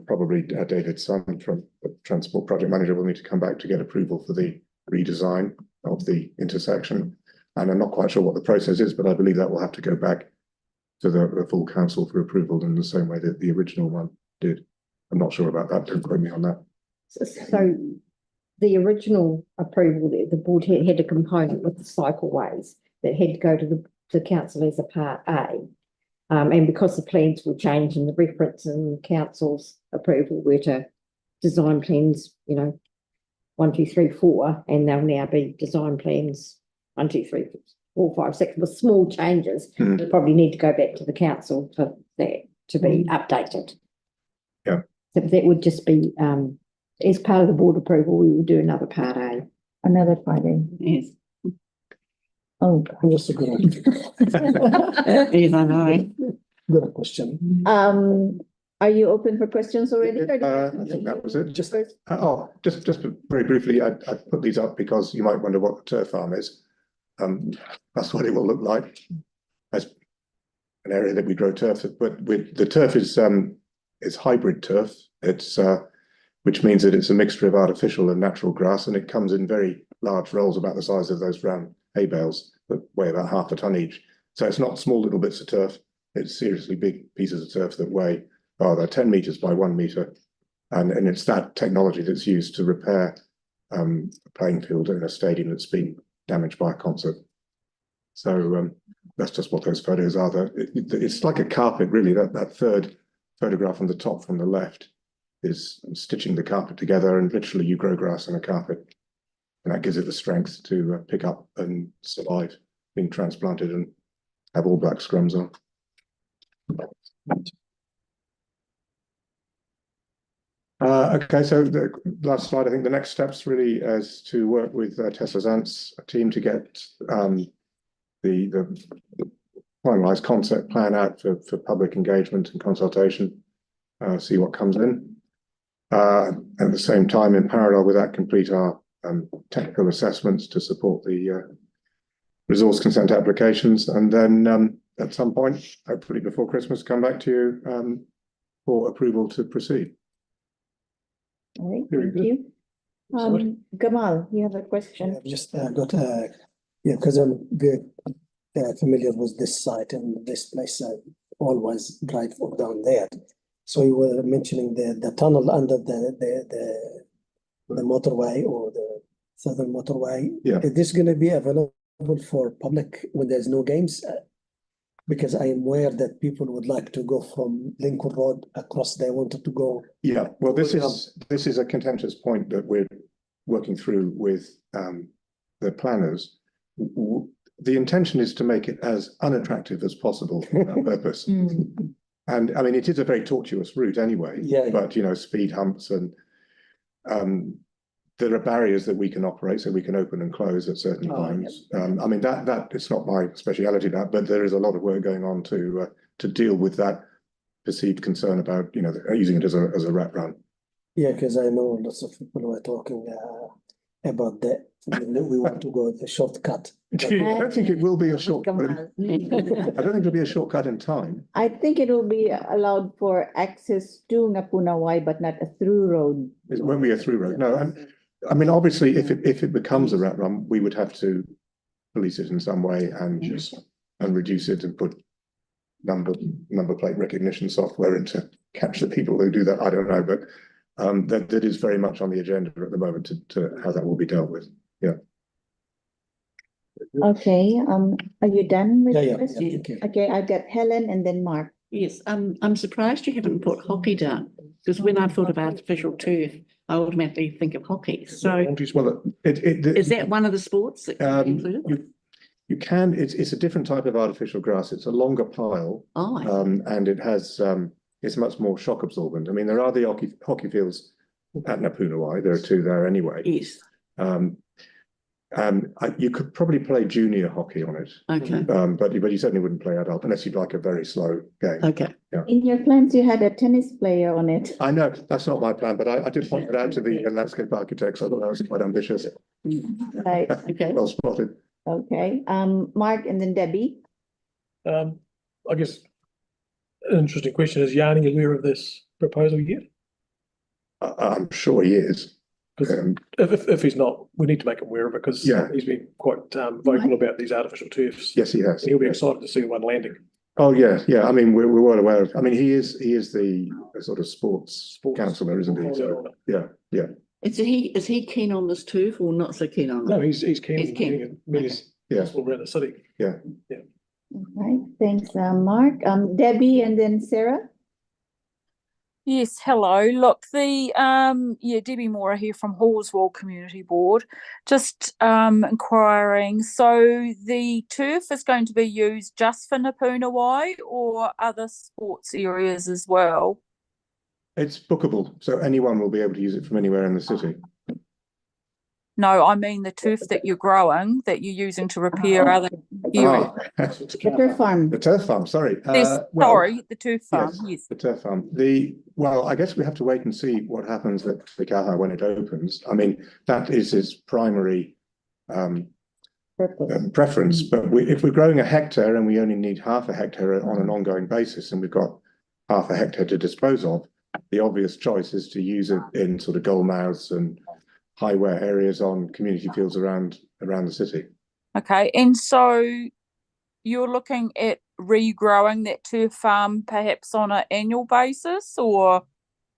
probably David Sun from the Transport Project Manager will need to come back to get approval for the redesign of the intersection. And I'm not quite sure what the process is, but I believe that will have to go back to the full council for approval in the same way that the original one did. I'm not sure about that, don't quote me on that. So the original approval, the board had a component with the cycleways that had to go to the council as a part A. And because the plans were changed and the reference and council's approval were to design plans, 1, 2, 3, 4, and they'll now be design plans 1, 2, 3, 4, 5, 6 with small changes. We'll probably need to go back to the council for that to be updated. Yeah. So that would just be as part of the board approval, we would do another part A. Another part A. Yes. Oh, Just a good, Yes, I know. good question. are you open for questions already? Or do you- I think that was it. Just Just very briefly, I put these up because you might wonder what the turf farm is. That's what it will look like as an area that we grow turf, but the turf is hybrid turf. It's which means that it's a mixture of artificial and natural grass, and it comes in very large rolls about the size of those round hay bales that weigh about half a ton each. So it's not small little bits of turf. It's seriously big pieces of turf that weigh, they're 10 meters by 1 meter. And it's that technology that's used to repair a playing field in a stadium that's been damaged by a concert. So that's just what those photos are. It's like a carpet, really. That third photograph on the top from the left is stitching the carpet together, and literally you grow grass on a carpet. And that gives it the strength to pick up and survive being transplanted and have all black scrums on. Okay, so the last slide, I think the next steps really is to work with Tesla Zant's team to get the finalised concept plan out for public engagement and consultation, see what comes in. At the same time, in parallel with that, complete our technical assessments to support the resource consent applications, and then at some point, hopefully before Christmas, come back to you for approval to proceed. All right, Very thank you. Gamal, you have a question? I've just got because I'm very familiar with this site and this place. I always drive down there. So you were mentioning the tunnel under the motorway or the southern motorway. Yeah. Is this going to be available for public when there's no games? Because I am aware that people would like to go from Lincoln Road across. They wanted to go. Yeah, well, this is a contentious point that we're working through with the planners. The intention is to make it as unattractive as possible for that purpose. And I mean, it is a very tortuous route anyway. Yeah. But speed humps and there are barriers that we can operate, so we can open and close at certain times. Yeah. I mean, that it's not my speciality, but there is a lot of work going on to deal with that perceived concern about using it as a rat run. Yeah, because I know lots of people were talking about that. We want to go the shortcut. I don't think it will be a shortcut. I don't think it'll be a shortcut in time. I think it will be allowed for access to Ngapuna Wai, but not a through road. It won't be a through road. No, I mean, obviously, if it becomes a rat run, we would have to police it in some way and reduce it and put number plate recognition software in to catch the people who do that. I don't know, but that is very much on the agenda at the moment to how that will be dealt with. Yeah. Okay, are you done with Yeah. questions? Okay. Okay, I've got Helen and then Mark. Yes, I'm surprised you haven't put hockey down, because when I thought of artificial turf, I automatically think of hockey. So Well, is that one of the sports that can be included? you can. It's a different type of artificial grass. It's a longer pile, and it has it's much more shock absorbent. I mean, there are the hockey fields at Ngapuna Wai. There are two there anyway. Yes. You could probably play junior hockey on it. Okay. But you certainly wouldn't play adult unless you'd like a very slow game. Okay. In your plans, you had a tennis player on it. I know that's not my plan, but I did point it out to the landscape architects. I thought that was quite ambitious. Right. Okay. Well spotted. Okay, Mark and then Debbie. I guess an interesting question, is Yanni aware of this proposal yet? I'm sure he is. Because if he's not, we need to make him aware of it, because Yeah. he's been quite vocal about these artificial turfs. Yes, he has. And he'll be excited to see one landing. Oh, yeah, yeah. I mean, we're well aware of, I mean, he is the sort of sports councillor, isn't he? So, yeah, yeah. Is he keen on this turf or not so keen on it? No, he's keen He's on keen. getting as many as Yeah. possible around the city. Yeah. Right, thanks, Mark. Debbie and then Sarah. Yes, hello. Look, Debbie Mora here from Halswell Community Board. Just inquiring. So the turf is going to be used just for Napuna Wai or other sports areas as well? It's bookable, so anyone will be able to use it from anywhere in the city. No, I mean the turf that you're growing, that you're using to repair other areas. The turf farm. The turf farm, sorry. Sorry, the turf farm, yes. The turf farm. Well, I guess we have to wait and see what happens at the Kaha when it opens. I mean, that is his primary preference, but if we're growing a hectare and we only need half a hectare on an ongoing basis, and we've got half a hectare to dispose of, the obvious choice is to use it in sort of goal mouths and high wear areas on community fields around the city. Okay, and so you're looking at regrowing that turf farm perhaps on an annual basis, or?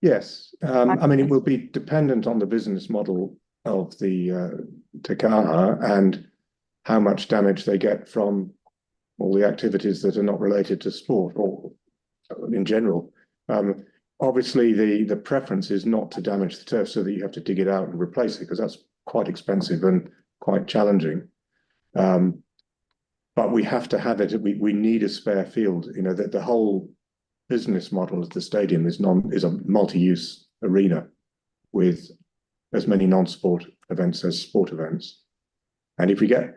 Yes, I mean, it will be dependent on the business model of the Te Kaha and how much damage they get from all the activities that are not related to sport or in general. Obviously, the preference is not to damage the turf so that you have to dig it out and replace it, because that's quite expensive and quite challenging. But we have to have it. We need a spare field. You know, that the whole business model of the stadium is a multi-use arena with as many non-sport events as sport events. And if we get,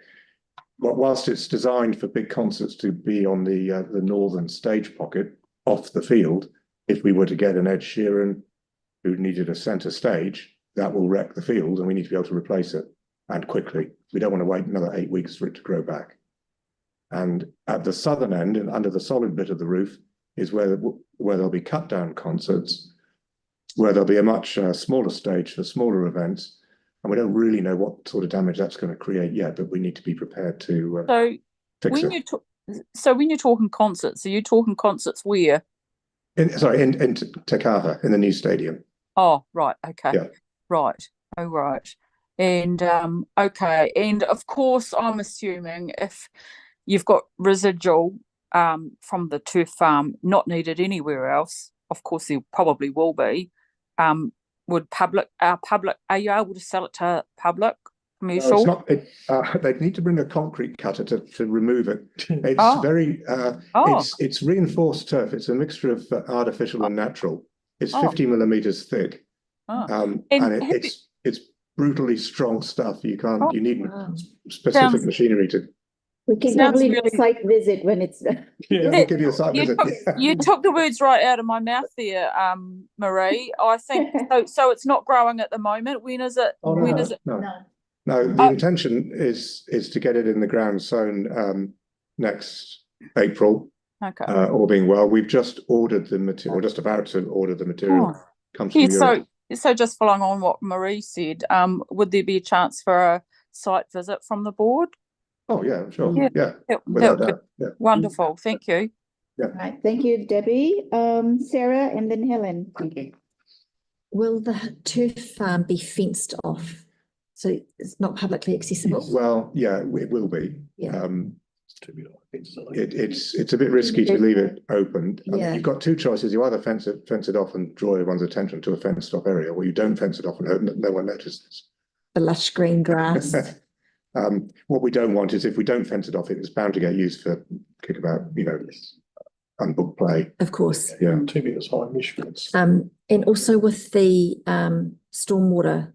whilst it's designed for big concerts to be on the northern stage pocket off the field, if we were to get an Ed Sheeran who needed a centre stage, that will wreck the field, and we need to be able to replace it, and quickly. We don't want to wait another 8 weeks for it to grow back. And at the southern end, and under the solid bit of the roof, is where there'll be cut down concerts, where there'll be a much smaller stage for smaller events, and we don't really know what sort of damage that's going to create yet, but we need to be prepared to fix it. So when you're talking concerts, are you talking concerts where? In Te Kaha, in the new stadium. Oh, right. Okay. Yeah. Right. Oh, right. And okay. And of course, I'm assuming if you've got residual from the turf farm not needed anywhere else, of course there probably will be. Are you able to sell it to public, commercial? No, it's not. They'd need to bring a concrete cutter to remove it. It's it's reinforced turf. It's a mixture of artificial and natural. It's 50 millimeters thick, and it's brutally strong stuff. You need specific machinery to. We can probably do a site visit when it's done. Yeah, we'll give you a site visit. You took the words right out of my mouth there, Marie. I think so. It's not growing at the moment. When is it? Oh, when is it? No, the intention is to get it in the ground sown next April. Okay. All being well, we've just ordered the material, just about to order the material. Comes from Europe. So just following on what Marie said, would there be a chance for a site visit from the board? Oh yeah, sure. Yeah. Without doubt. Yeah. Wonderful. Thank you. Yeah. Right. Thank you, Debbie. Sarah and then Helen. Thank you. Will the turf farm be fenced off? So it's not publicly accessible? Well, yeah, it will be. Yeah. It's a bit risky to leave it open. I mean, you've got two choices. You either fence it off and draw everyone's attention to a fenced off area, or you don't fence it off and hope no one notices. The lush green grass. What we don't want is, if we don't fence it off, it's bound to get used for kickabout, unbooked play. Of course. Yeah. 2 meters high mesh fence. And also with the stormwater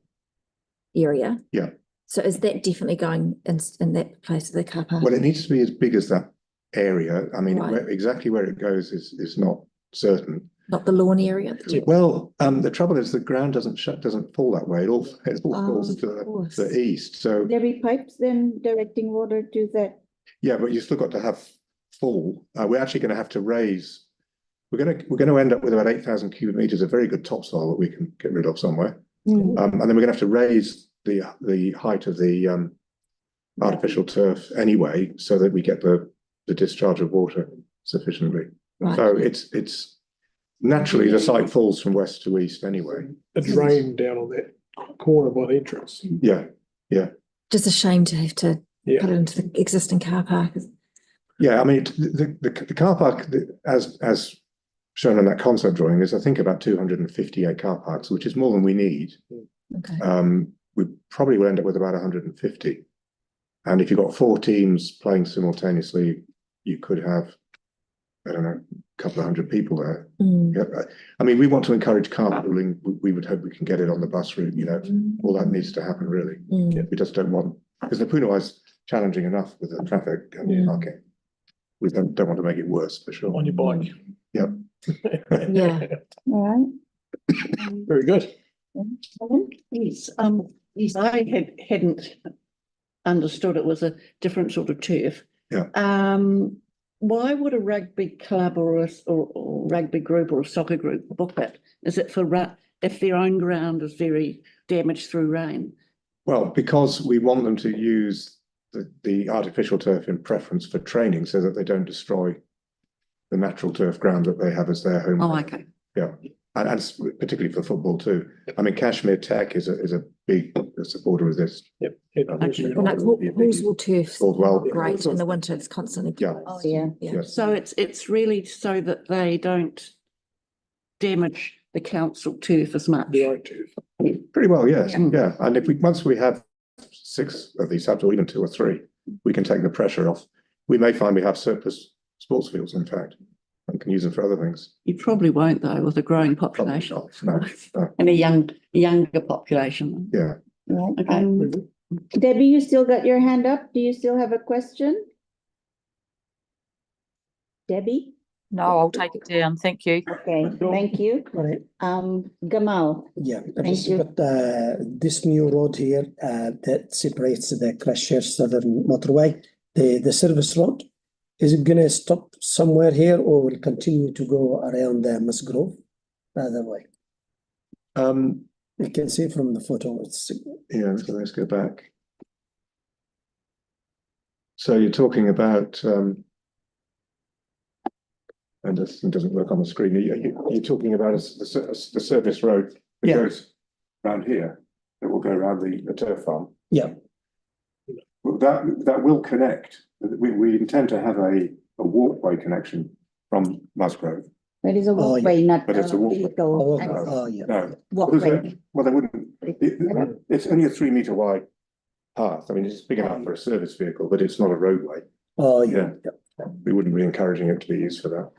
area. Yeah. So is that definitely going in that place of the car park? Well, it needs to be as big as that area. I mean, Right. exactly where it goes is not certain. not the lawn area. Well, the trouble is the ground doesn't fall that way. It all falls of to course. the east. So There be pipes then directing water to that. yeah, but you've still got to have full. We're actually going to have to raise. We're going to end up with about 8,000 cubic meters of very good topsoil that we can get rid of somewhere, and then we're going to have to raise the height of the artificial turf anyway, so that we get the discharge of water sufficiently. Right. So it's naturally the site falls from west to east anyway. A drain down on that corner by the entrance. Yeah, Just a shame to have to Yeah. put it into the existing car park. yeah. I mean, the car park, as shown on that concept drawing, is I think about 258 car parks, which is more than we need. Okay. We probably will end up with about 150. And if you've got 4 teams playing simultaneously, you could have, I don't know, a couple of hundred people there. Mm. Yeah, I mean, we want to encourage carpooling. We would hope we can get it on the bus route. You know, all that needs to happen really. Mm. We just don't want, because the Waipuna is challenging enough with the traffic and parking. We don't want to make it worse for sure. On your bike. Yep. Yeah. All right. Very good. Yes, yes, I hadn't understood it was a different sort of turf. Yeah. Why would a rugby club or rugby group or a soccer group book it? Is it for if their own ground is very damaged through rain? Well, because we want them to use the artificial turf in preference for training, so that they don't destroy the natural turf ground that they have as their home. Oh, okay. Yeah, and particularly for football too. I mean, Kashmir Tech is a big supporter of this. Yep. Okay. Well, like Halswell turf's Well, great in the winter. It's constantly. Yeah. Oh, yeah. Yeah. Yes. So it's really so that they don't damage the council turf as much. The right turf. Pretty well, yes. Yeah. Yeah, and if once we have 6 of these hubs, or even 2 or 3, we can take the pressure off. We may find we have surplus sports fields, in fact, and can use them for other things. You probably won't though, with a growing Probably population not, no. and a younger population. Yeah. Right. Okay. Debbie, you still got your hand up? Do you still have a question? Debbie? No, I'll take it down. Thank you. Okay, thank you. All right. Gamal. Yeah, Thank just you. got this new road here that separates the Christchurch Southern Motorway, the service road. Is it gonna stop somewhere here or will continue to go around Musgrove the other way? You can see from the photo, it's Yeah, so let's go back. So you're talking about, and this doesn't work on the screen. You're talking about the service road that Yeah. goes around here, that will go around the turf farm. yeah. Well, that will connect. We intend to have a walkway connection from Musgrove. It is a Oh, yeah. walkway, not But it's a a walkway. vehicle. Yeah. No, Walkway. well, they wouldn't. It's only a 3-meter wide path. I mean, it's big enough for a service vehicle, but it's not a roadway. Oh, yeah. We wouldn't be encouraging it to be used for that.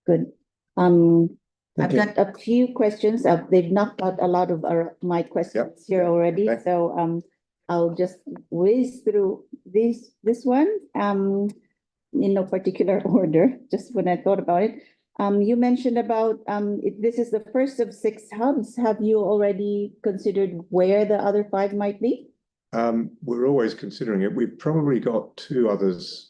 Good. I've Okay. got a few questions. They've knocked out a lot of my questions here already, Okay. so I'll just whiz through this one in no particular order, just when I thought about it. You mentioned about this is the first of 6 hubs. Have you already considered where the other 5 might be? We're always considering it. We've probably got 2 others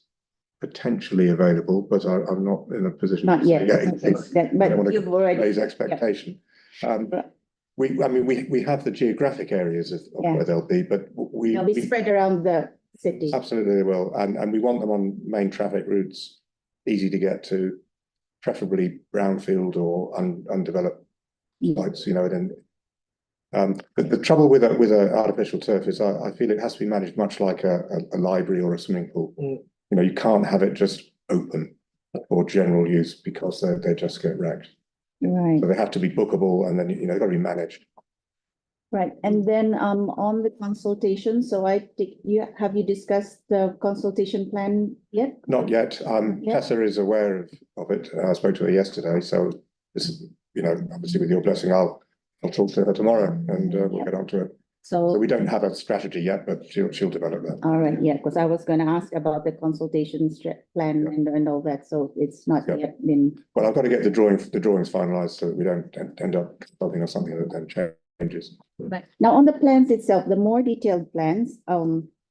potentially available, but I'm not in a position. Not to yet, say okay, I don't want but you've to already. raise expectation. We have the geographic areas of Yeah. where they'll be, but They'll be spread around the city. absolutely they will, and we want them on main traffic routes, easy to get to, preferably brownfield or undeveloped sites, you know. But the trouble with a artificial turf is I feel it has to be managed much like a library or a swimming pool. You know, you can't have it just open for general use because they just get wrecked. Right, So they have to be bookable, and then they've got to be managed. right. And then on the consultation, so have you discussed the consultation plan yet? Not yet. yet? Tessa is aware of it. I spoke to her yesterday, so this is, you know, obviously with your blessing, I'll talk to her tomorrow and we'll get on to it. So So, we don't have a strategy yet, but she'll develop that. all right, yeah, because I was gonna ask about the consultation plan and all that, so it's not Yeah. yet been. Well, I've got to get the drawings finalised so that we don't end up consulting on something that then changes. Right. Now, on the plans itself, the more detailed plans,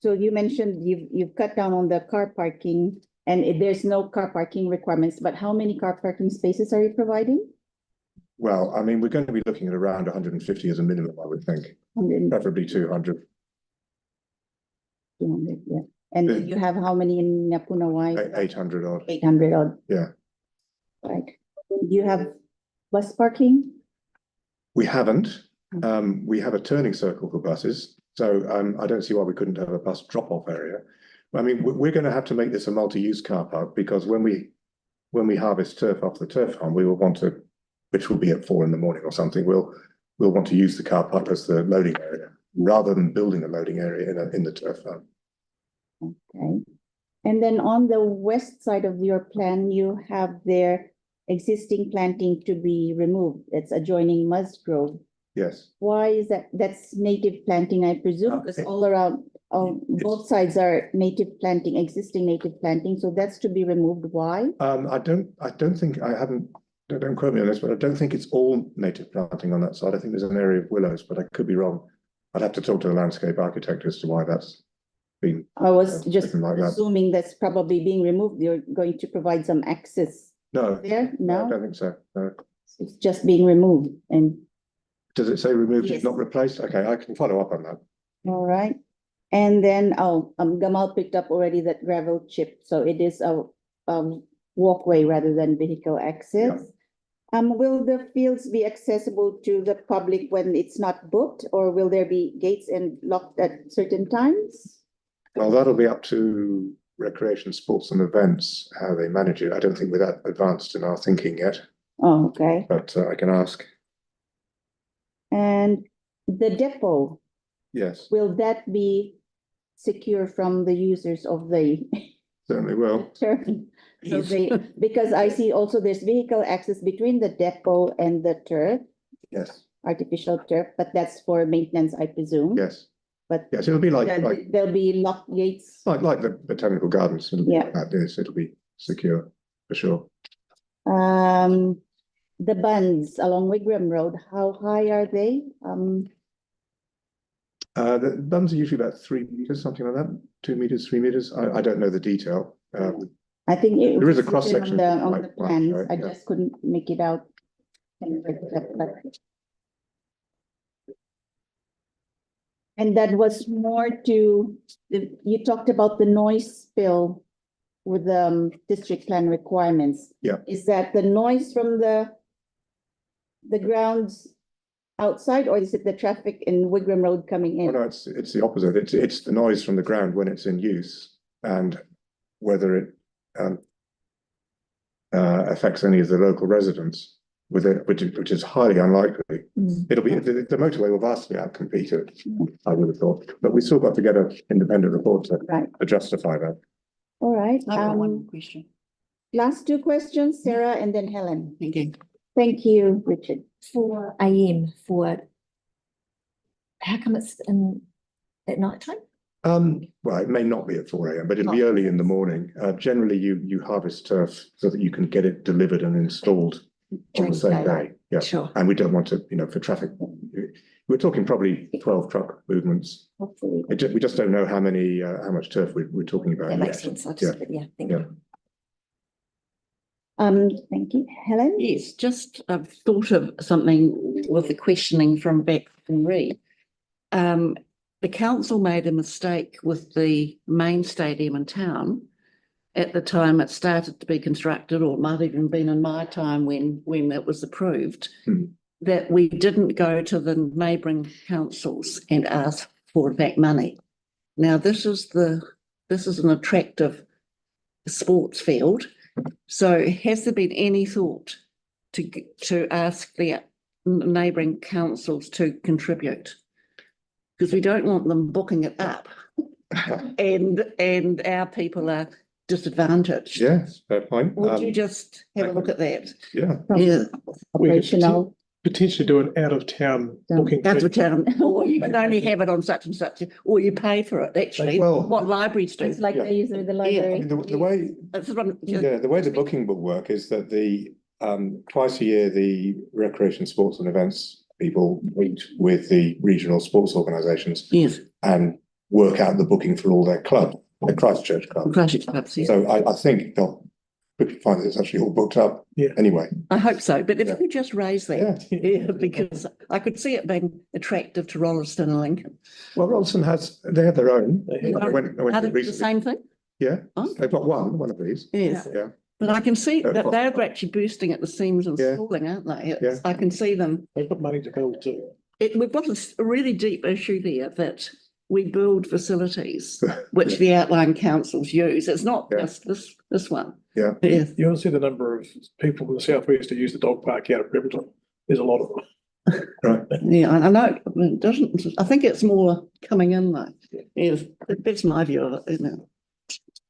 so you mentioned you've cut down on the car parking and there's no car parking requirements, but how many car parking spaces are you providing? Well, I mean, we're going to be looking at around 150 as a minimum, I would think, 100, preferably 200, 200, yeah. And you have how many in Napunawai? 800 odd. 800 odd. Yeah. Right. Do you have bus parking? We haven't. We have a turning circle for buses, so I don't see why we couldn't have a bus drop-off area. I mean, we're going to have to make this a multi-use car park because when we harvest turf off the turf farm, we will want to, which will be at 4 in the morning or something. We'll want to use the car park as the loading area rather than building a loading area in the turf farm. Okay. And then on the west side of your plan, you have their existing planting to be removed. It's adjoining Musgrove. Yes. Why is that? That's native planting, I presume, because all around, both sides are native planting, existing native planting, so that's to be removed. Why? I don't think I haven't. Don't quote me on this, but I don't think it's all native planting on that side. I think there's an area of willows, but I could be wrong. I'd have to talk to the landscape architect as to why that's been. I was just like that. assuming that's probably being removed. You're going to provide some access No, there? I No, don't think so. No. it's just being removed. And Does it say removed, Yes. not replaced? Okay, I can follow up on that. all right. And then, Gamal picked up already that gravel chip, so it is a walkway rather than vehicle access. Will the fields be accessible to the public when it's not booked, or will there be gates and locked at certain times? Well, that'll be up to recreation, sports and events, how they manage it. I don't think we're that advanced in our thinking yet, Oh, okay. but I can ask. And the depot, Yes, will that be secure from the users of the certainly will. turf? So Yes. they, because I see also there's vehicle access between the depot and the turf, Yes, artificial turf, but that's for maintenance, I presume. yes, But yes. It'll be like there'll be locked gates. the botanical gardens. It'll be Yeah. like that. Yes, it'll be secure for sure. The bunds along Wigram Road, how high are they? The bunds are usually about 3 meters, something like that. 2 meters, 3 meters. I don't know the detail. I think it There is a was cross written section on quite the wide, plans. right? I Yeah. just couldn't make it out. And that was more to, you talked about the noise spill with the district plan requirements. Yeah. Is that the noise from the grounds outside, or is it the traffic in Wigram Road coming Oh, in? no, it's the opposite. It's the noise from the ground when it's in use and whether it affects any of the local residents with it, which is highly unlikely. It'll be the motorway will vastly outcompete it, I would have thought. But we still got to get an independent report to Right. justify that. All right. I've got one question. Last two questions, Sarah and then Helen. Thank you. Thank you, Richard. 4 AM for, how come it's in at night time? Well, it may not be at 4 AM, but it'll be early in the morning. Generally, you harvest turf so that you can get it delivered and installed on During the same daylight. day. Yeah, Sure. and we don't want to, for traffic. We're talking probably 12 truck movements. Hopefully. We just don't know how much turf we're talking about. That makes yet. sense. I just, yeah, thank you. Thank you. Helen? Yes, just I've thought of something with the questioning from back from Ree. The council made a mistake with the main stadium in town at the time it started to be constructed, or it might have even been in my time when it was approved, that we didn't go to the neighbouring councils and ask for back money. Now, this is an attractive sports field. So has there been any thought to ask the neighbouring councils to contribute? Because we don't want them booking it up and our people are disadvantaged. Yes, fair point. Would you just have a look at that? Yeah. Yeah. Operational. potentially do an out of town booking. Out of fee. town, or you can only have it on such and such, or you pay for it, actually, Well- what libraries do. It's like Yeah. they use it with the I library. mean, the way, That's what I'm- the way the booking book work is that twice a year, the recreation, sports and events people meet with the regional sports organisations Yes, and work out the booking for all their club, the Christchurch club. Classic clubs, yes. So I think they'll quickly find that it's actually all booked up. Yeah. Anyway. I hope so, but if Yeah. you just raise that, yeah, because I could see it being attractive to Rolleston and Lincoln. Well, Rolleston they have their own. They have I went Are to they the recently. same thing? Yeah, Oh. they've got one of these. Yes, Yeah. but I can see Yeah, that well- they're actually bursting at the seams and Yeah. stalling, aren't they? Yeah. I can see them. They've got money to build too. We've got a really deep issue there that we build facilities which the outlying councils use. It's not Yeah. just this one. Yeah. Yes. You want to see the number of people in the southwest who use the dog park out of Bremerton? There's a lot of them. Right. Yeah, I know. It doesn't. I think it's more coming in though. Yes, that's my view of it, isn't it?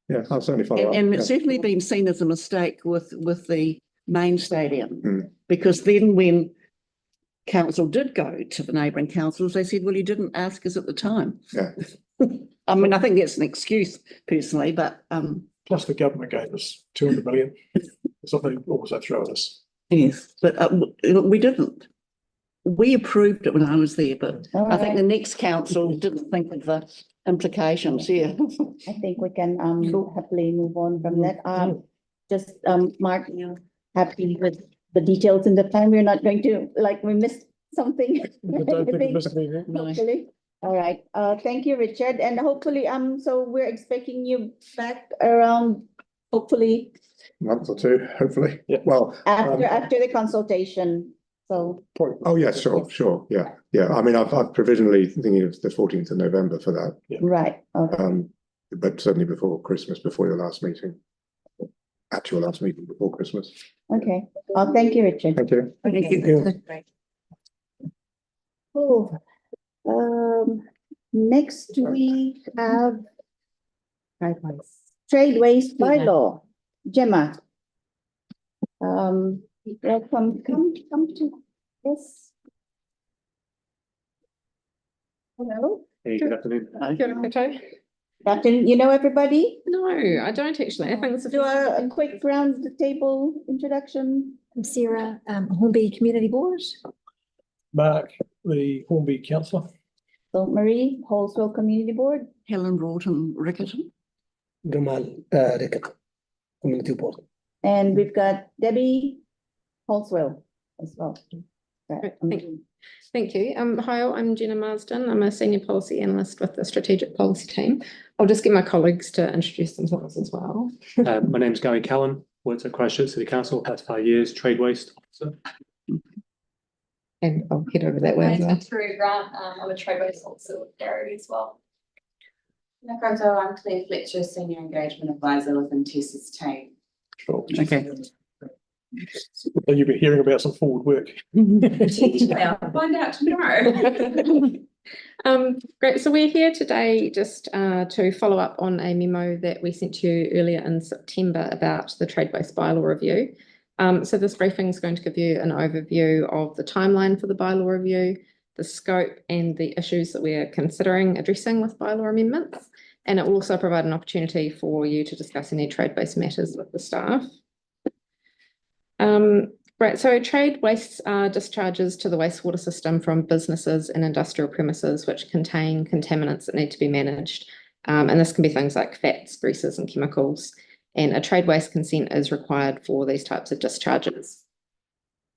Yeah, I'll certainly follow up. And Yeah. it's certainly been seen as a mistake with the main stadium, Mm. because then when council did go to the neighbouring councils, they said, well, you didn't ask us at the time. Yeah. I mean, I think that's an excuse personally, but Plus the government gave us 200 million. It's not they also throw at us. yes, but we didn't. We approved it when I was there, but I think the next council didn't think of the implications. Yeah. I think we can Cool. happily move on from that. Mm. Just Mark, you happy with the details in the plan? We're not going to, like, we missed something. I don't think it must be. No. Hopefully. All right. Thank you, Richard. And hopefully, so we're expecting you back around, hopefully, Month or two, hopefully. Yeah. Well, after the consultation. So, oh, yeah, sure. Yeah. I mean, I'm provisionally thinking of the 14th of November for that. right. Okay. But certainly before Christmas, before your last meeting. Actual last meeting before Christmas. Okay. Thank you, Richard. Thank you. Thank you. Oh, next we have trade waste bylaw. Gemma. Welcome, come to this. Hello, Hey, good afternoon. Captain, you know everybody? No, I don't actually. I think it's Do a quick round the table introduction. I'm Sarah, Hornby Community Board. Mark, the Hornby councillor. So Marie, Halswell Community Board. Helen Riccarton. Gamal, Riccarton, Community Board. And we've got Debbie Halswell as well. Right, Thank you. Hi, I'm Jenna Marsden. I'm a senior policy analyst with the strategic policy team. I'll just get my colleagues to introduce themselves as well. My name's Gary Callan, worked at Christchurch City Council, past 5 years, trade waste officer. And I'll head over that way. as well. Through Grant, I'm a trade waste officer with Gary as well. Nakoto, I'm Claire Fletcher, Senior Engagement Advisor within Tessa's team. Sure. Okay. So you've been hearing about some forward work. I'll find out tomorrow. Great. So we're here today just to follow up on a memo that we sent to you earlier in September about the trade waste bylaw review. So this briefing is going to give you an overview of the timeline for the bylaw review, the scope and the issues that we are considering addressing with bylaw amendments. And it will also provide an opportunity for you to discuss any trade waste matters with the staff. Right, so trade wastes are discharges to the wastewater system from businesses and industrial premises which contain contaminants that need to be managed. And this can be things like fats, greases and chemicals. And a trade waste consent is required for these types of discharges.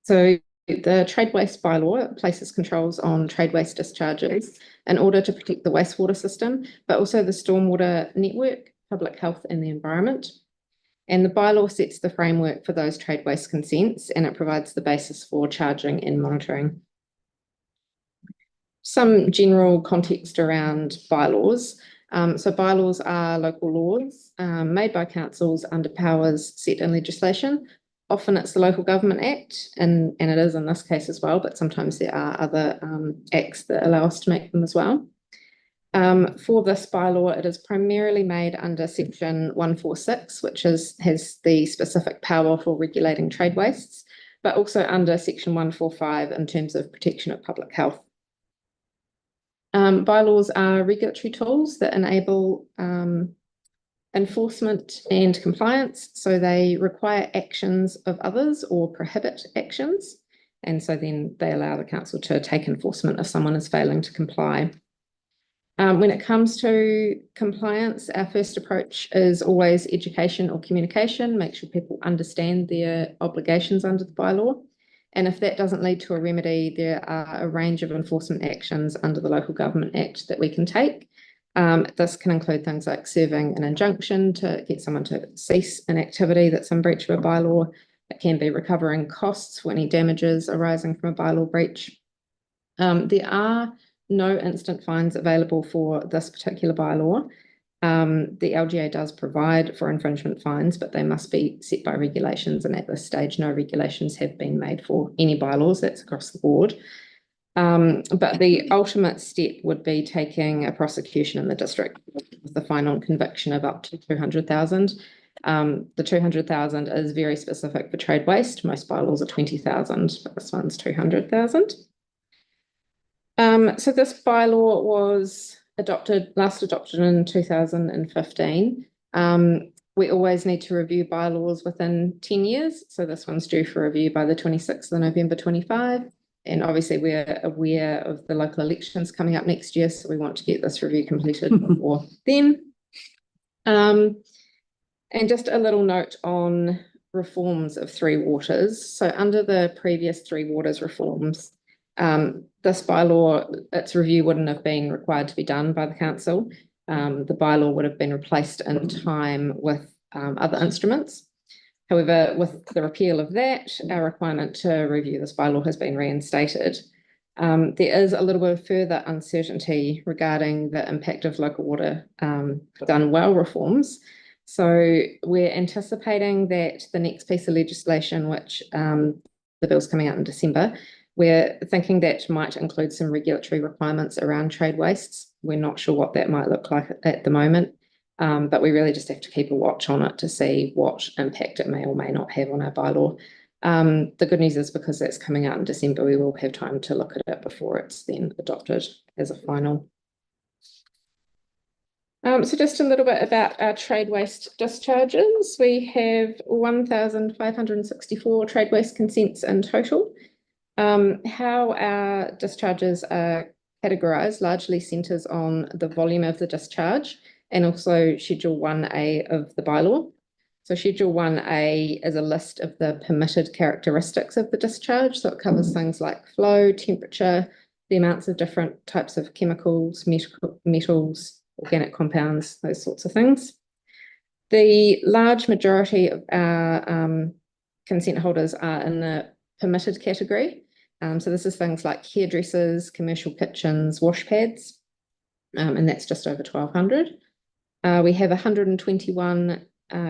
So the trade waste bylaw places controls on trade waste discharges in order to protect the wastewater system, but also the stormwater network, public health and the environment. And the bylaw sets the framework for those trade waste consents and it provides the basis for charging and monitoring. Some general context around bylaws. So bylaws are local laws made by councils under powers set in legislation. Often it's the Local Government Act, and it is in this case as well, but sometimes there are other acts that allow us to make them as well. For this bylaw, it is primarily made under section 146, which has the specific power for regulating trade wastes. but also under section 145 in terms of protection of public health. Bylaws are regulatory tools that enable enforcement and compliance. So they require actions of others or prohibit actions. And so then they allow the council to take enforcement if someone is failing to comply. When it comes to compliance, our first approach is always education or communication, make sure people understand their obligations under the bylaw. And if that doesn't lead to a remedy, there are a range of enforcement actions under the Local Government Act that we can take. This can include things like serving an injunction to get someone to cease an activity that's in breach of a bylaw. It can be recovering costs for any damages arising from a bylaw breach. There are no instant fines available for this particular bylaw. The LGA does provide for infringement fines, but they must be set by regulations. And at this stage, no regulations have been made for any bylaws. That's across the board. But the ultimate step would be taking a prosecution in the district with the fine on conviction of up to 200,000. The 200,000 is very specific for trade waste. Most bylaws are 20,000, but this one's 200,000. So this bylaw was last adopted in 2015. We always need to review bylaws within 10 years. So this one's due for review by the 26th of November 25. And obviously we're aware of the local elections coming up next year. So we want to get this review completed before then. And just a little note on reforms of Three Waters. So under the previous Three Waters reforms, this bylaw, its review wouldn't have been required to be done by the council. The bylaw would have been replaced in time with other instruments. However, with the repeal of that, our requirement to review this bylaw has been reinstated. There is a little bit of further uncertainty regarding the impact of local water done well reforms. So we're anticipating that the next piece of legislation, which the bill's coming out in December, we're thinking that might include some regulatory requirements around trade wastes. We're not sure what that might look like at the moment, but we really just have to keep a watch on it to see what impact it may or may not have on our bylaw. The good news is because that's coming out in December, we will have time to look at it before it's then adopted as a final. So just a little bit about our trade waste discharges. We have 1,564 trade waste consents in total. How our discharges are categorised largely centres on the volume of the discharge and also Schedule 1A of the bylaw. So Schedule 1A is a list of the permitted characteristics of the discharge. So it covers things like flow, temperature, the amounts of different types of chemicals, metals, organic compounds, those sorts of things. The large majority of our consent holders are in the permitted category. So this is things like hairdressers, commercial kitchens, wash pads, and that's just over 1,200. We have 121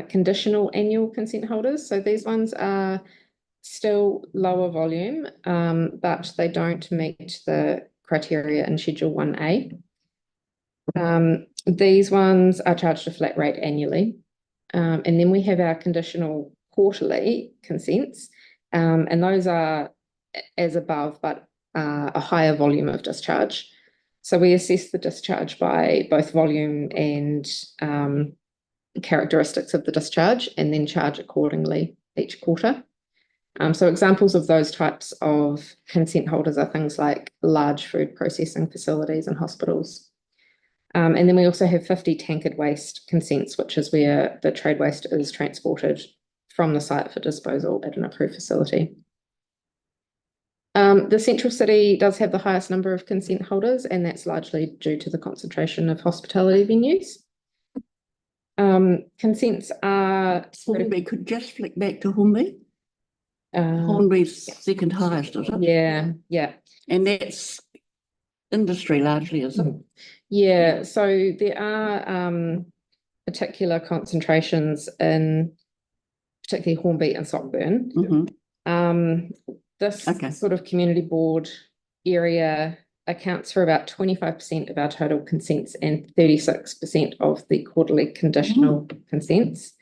conditional annual consent holders. So these ones are still lower volume, but they don't meet the criteria in Schedule 1A. These ones are charged a flat rate annually. And then we have our conditional quarterly consents, and those are as above, but a higher volume of discharge. So we assess the discharge by both volume and characteristics of the discharge, and then charge accordingly each quarter. So examples of those types of consent holders are things like large food processing facilities and hospitals. And then we also have 50 tankered waste consents, which is where the trade waste is transported from the site for disposal at an approved facility. The central city does have the highest number of consent holders, and that's largely due to the concentration of hospitality venues. Consents are... Hornby, could just flick back to Hornby? Hornby's second highest, is it? Yeah, yeah. And that's industry largely, is it? Yeah, so there are particular concentrations in particularly Hornby and Sockburn. This sort of community board area accounts for about 25% of our total consents and 36% of the quarterly conditional consents.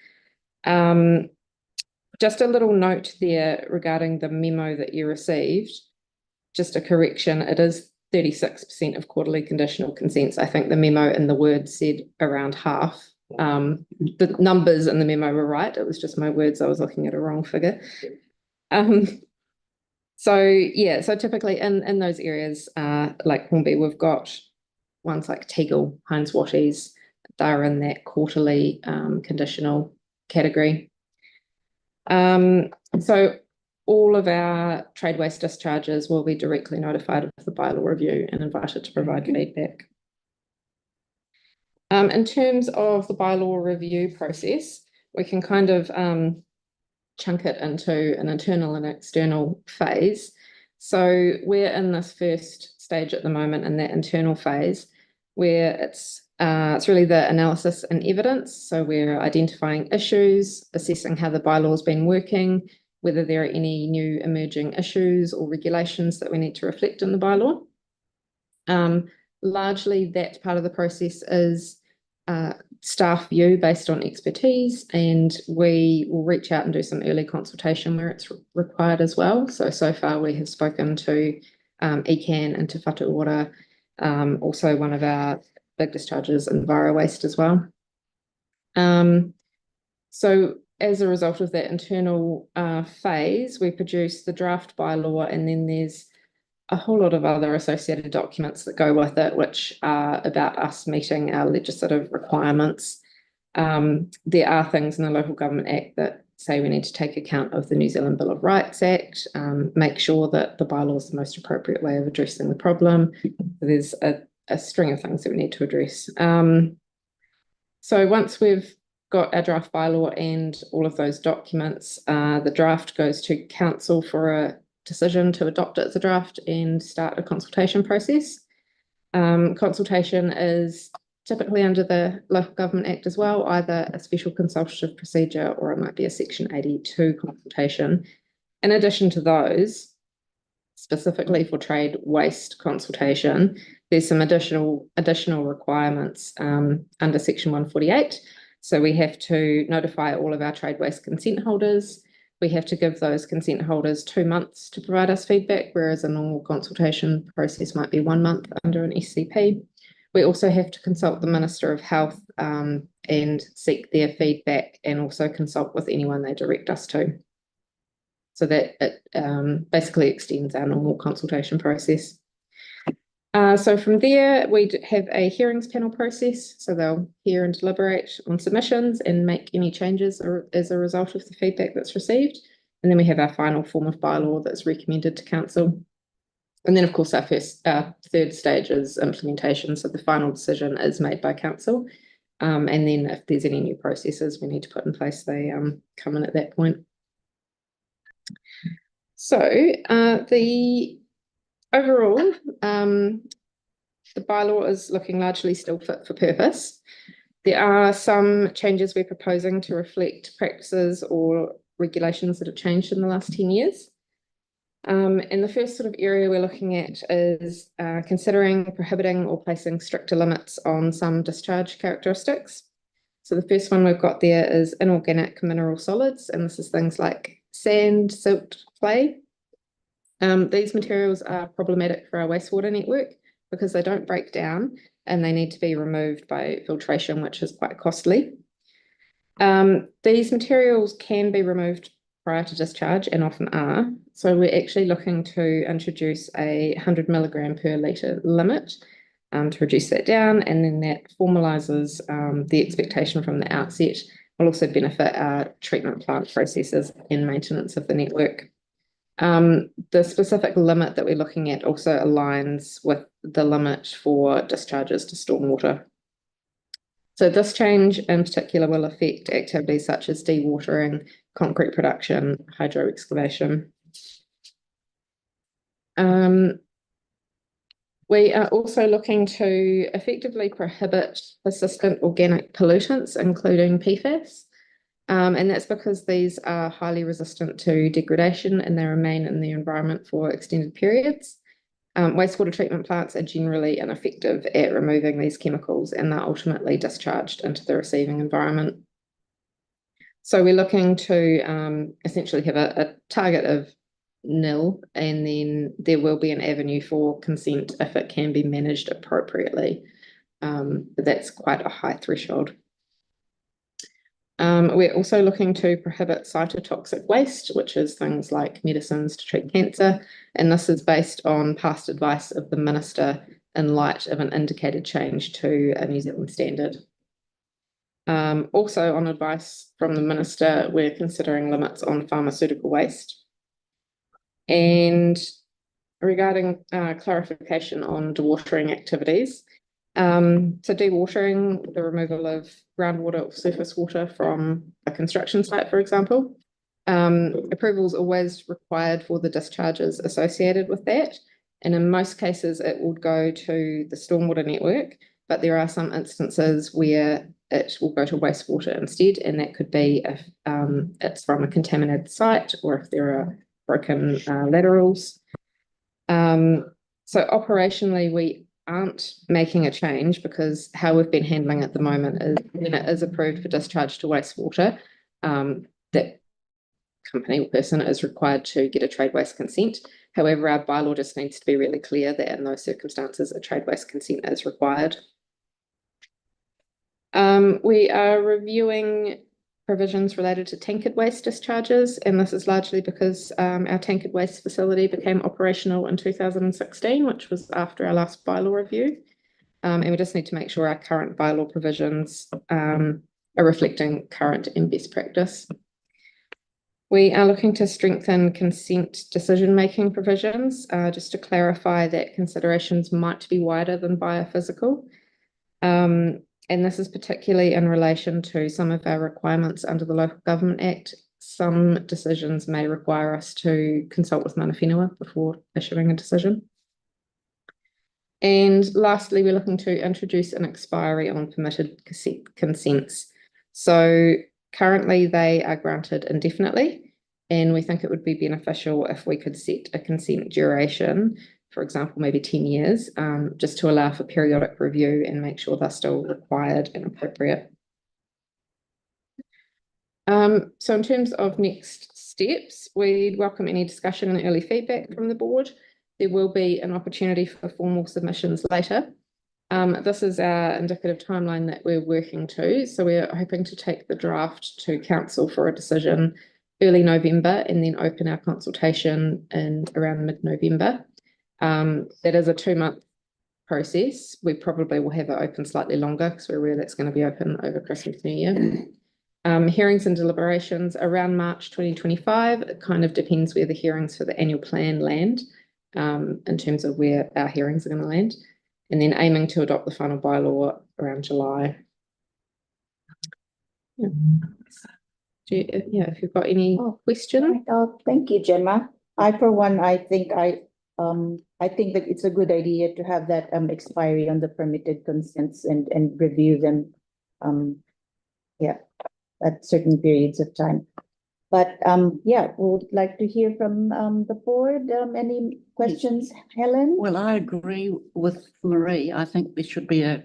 just a little note there regarding the memo that you received. Just a correction, it is 36% of quarterly conditional consents. I think the memo in the words said around half. The numbers in the memo were right. It was just my words. I was looking at a wrong figure. So yeah, so typically in those areas, like Hornby, we've got ones like Tegel, Heinz Watties, they're in that quarterly conditional category. So all of our trade waste discharges will be directly notified of the bylaw review and invited to provide feedback. In terms of the bylaw review process, we can kind of chunk it into an internal and external phase. So we're in this first stage at the moment in that internal phase where it's really the analysis and evidence. So we're identifying issues, assessing how the bylaw's been working, whether there are any new emerging issues or regulations that we need to reflect in the bylaw. Largely that part of the process is staff view based on expertise, and we will reach out and do some early consultation where it's required as well. So far we have spoken to ECAN and Te Whatu Ora, also one of our big discharges, Enviro Waste as well. So as a result of that internal phase, we produce the draft bylaw, and then there's a whole lot of other associated documents that go with it, which are about us meeting our legislative requirements. There are things in the Local Government Act that say we need to take account of the New Zealand Bill of Rights Act, make sure that the bylaw is the most appropriate way of addressing the problem. There's a string of things that we need to address. So once we've got our draft bylaw and all of those documents, the draft goes to council for a decision to adopt it as a draft and start a consultation process. Consultation is typically under the Local Government Act as well, either a special consultative procedure or it might be a Section 82 consultation. In addition to those, specifically for trade waste consultation, there's some additional requirements under Section 148. So we have to notify all of our trade waste consent holders. We have to give those consent holders 2 months to provide us feedback, whereas a normal consultation process might be 1 month under an SCP. We also have to consult the Minister of Health and seek their feedback, and also consult with anyone they direct us to. So that it basically extends our normal consultation process. So from there, we have a hearings panel process. So they'll hear and deliberate on submissions and make any changes as a result of the feedback that's received. And then we have our final form of bylaw that's recommended to council. And then, of course, our third stage is implementation. So the final decision is made by council. And then if there's any new processes we need to put in place, they come in at that point. So the overall, the bylaw is looking largely still fit for purpose. There are some changes we're proposing to reflect practices or regulations that have changed in the last 10 years. And the first sort of area we're looking at is considering prohibiting or placing stricter limits on some discharge characteristics. So the first one we've got there is inorganic mineral solids, and this is things like sand, silt, clay. These materials are problematic for our wastewater network because they don't break down and they need to be removed by filtration, which is quite costly. These materials can be removed prior to discharge and often are. So we're actually looking to introduce a 100 milligram per litre limit to reduce that down, and then that formalises the expectation from the outset. Will also benefit our treatment plant processes and maintenance of the network. The specific limit that we're looking at also aligns with the limit for discharges to stormwater. So this change in particular will affect activities such as dewatering, concrete production, hydro excavation. We are also looking to effectively prohibit persistent organic pollutants, including PFAS. And that's because these are highly resistant to degradation and they remain in the environment for extended periods. Wastewater treatment plants are generally ineffective at removing these chemicals, and they're ultimately discharged into the receiving environment. So we're looking to essentially have a target of nil, and then there will be an avenue for consent if it can be managed appropriately. But that's quite a high threshold. We're also looking to prohibit cytotoxic waste, which is things like medicines to treat cancer, and this is based on past advice of the Minister in light of an indicated change to a New Zealand standard. Also on advice from the Minister, we're considering limits on pharmaceutical waste. And regarding clarification on dewatering activities, so dewatering, the removal of groundwater or surface water from a construction site, for example, approval is always required for the discharges associated with that. And in most cases, it would go to the stormwater network, but there are some instances where it will go to wastewater instead, and that could be if it's from a contaminated site or if there are broken laterals. So operationally, we aren't making a change because how we've been handling it at the moment is when it is approved for discharge to wastewater, that company or person is required to get a trade waste consent. However, our bylaw just needs to be really clear that in those circumstances, a trade waste consent is required. We are reviewing provisions related to tankard waste discharges, and this is largely because our tankard waste facility became operational in 2016, which was after our last bylaw review. And we just need to make sure our current bylaw provisions are reflecting current and best practice. We are looking to strengthen consent decision-making provisions, just to clarify that considerations might be wider than biophysical. And this is particularly in relation to some of our requirements under the Local Government Act. Some decisions may require us to consult with mana whenua before issuing a decision. And lastly, we're looking to introduce an expiry on permitted consents. So currently they are granted indefinitely, and we think it would be beneficial if we could set a consent duration, for example, maybe 10 years, just to allow for periodic review and make sure they're still required and appropriate. So in terms of next steps, we'd welcome any discussion and early feedback from the board. There will be an opportunity for formal submissions later. This is our indicative timeline that we're working to. So we're hoping to take the draft to council for a decision early November and then open our consultation in around mid-November. That is a 2-month process. We probably will have it open slightly longer because we're aware that's going to be open over Christmas, New Year. Hearings and deliberations around March 2025. It kind of depends where the hearings for the annual plan land, in terms of where our hearings are going to land. And then aiming to adopt the final bylaw around July. Yeah. If you've got any questions. Thank you, Gemma. For one, I think that it's a good idea to have that expiry on the permitted consents and review them at certain periods of time. But we would like to hear from the board. Any questions, Helen? Well, I agree with Marie. I think there should be a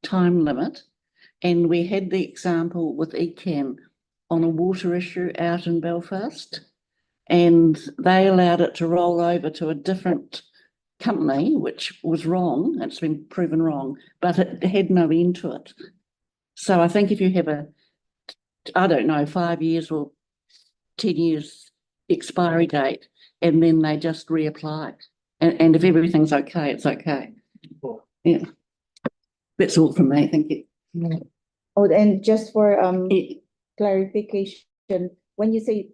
time limit. And we had the example with ECAN on a water issue out in Belfast, and they allowed it to roll over to a different company, which was wrong. It's been proven wrong, but it had no end to it. So I think if you have a, 5 years or 10 years expiry date, and then they just reapply. And if everything's okay, it's okay. Yeah. That's all from me. Thank you. Oh, and just for clarification, when you say,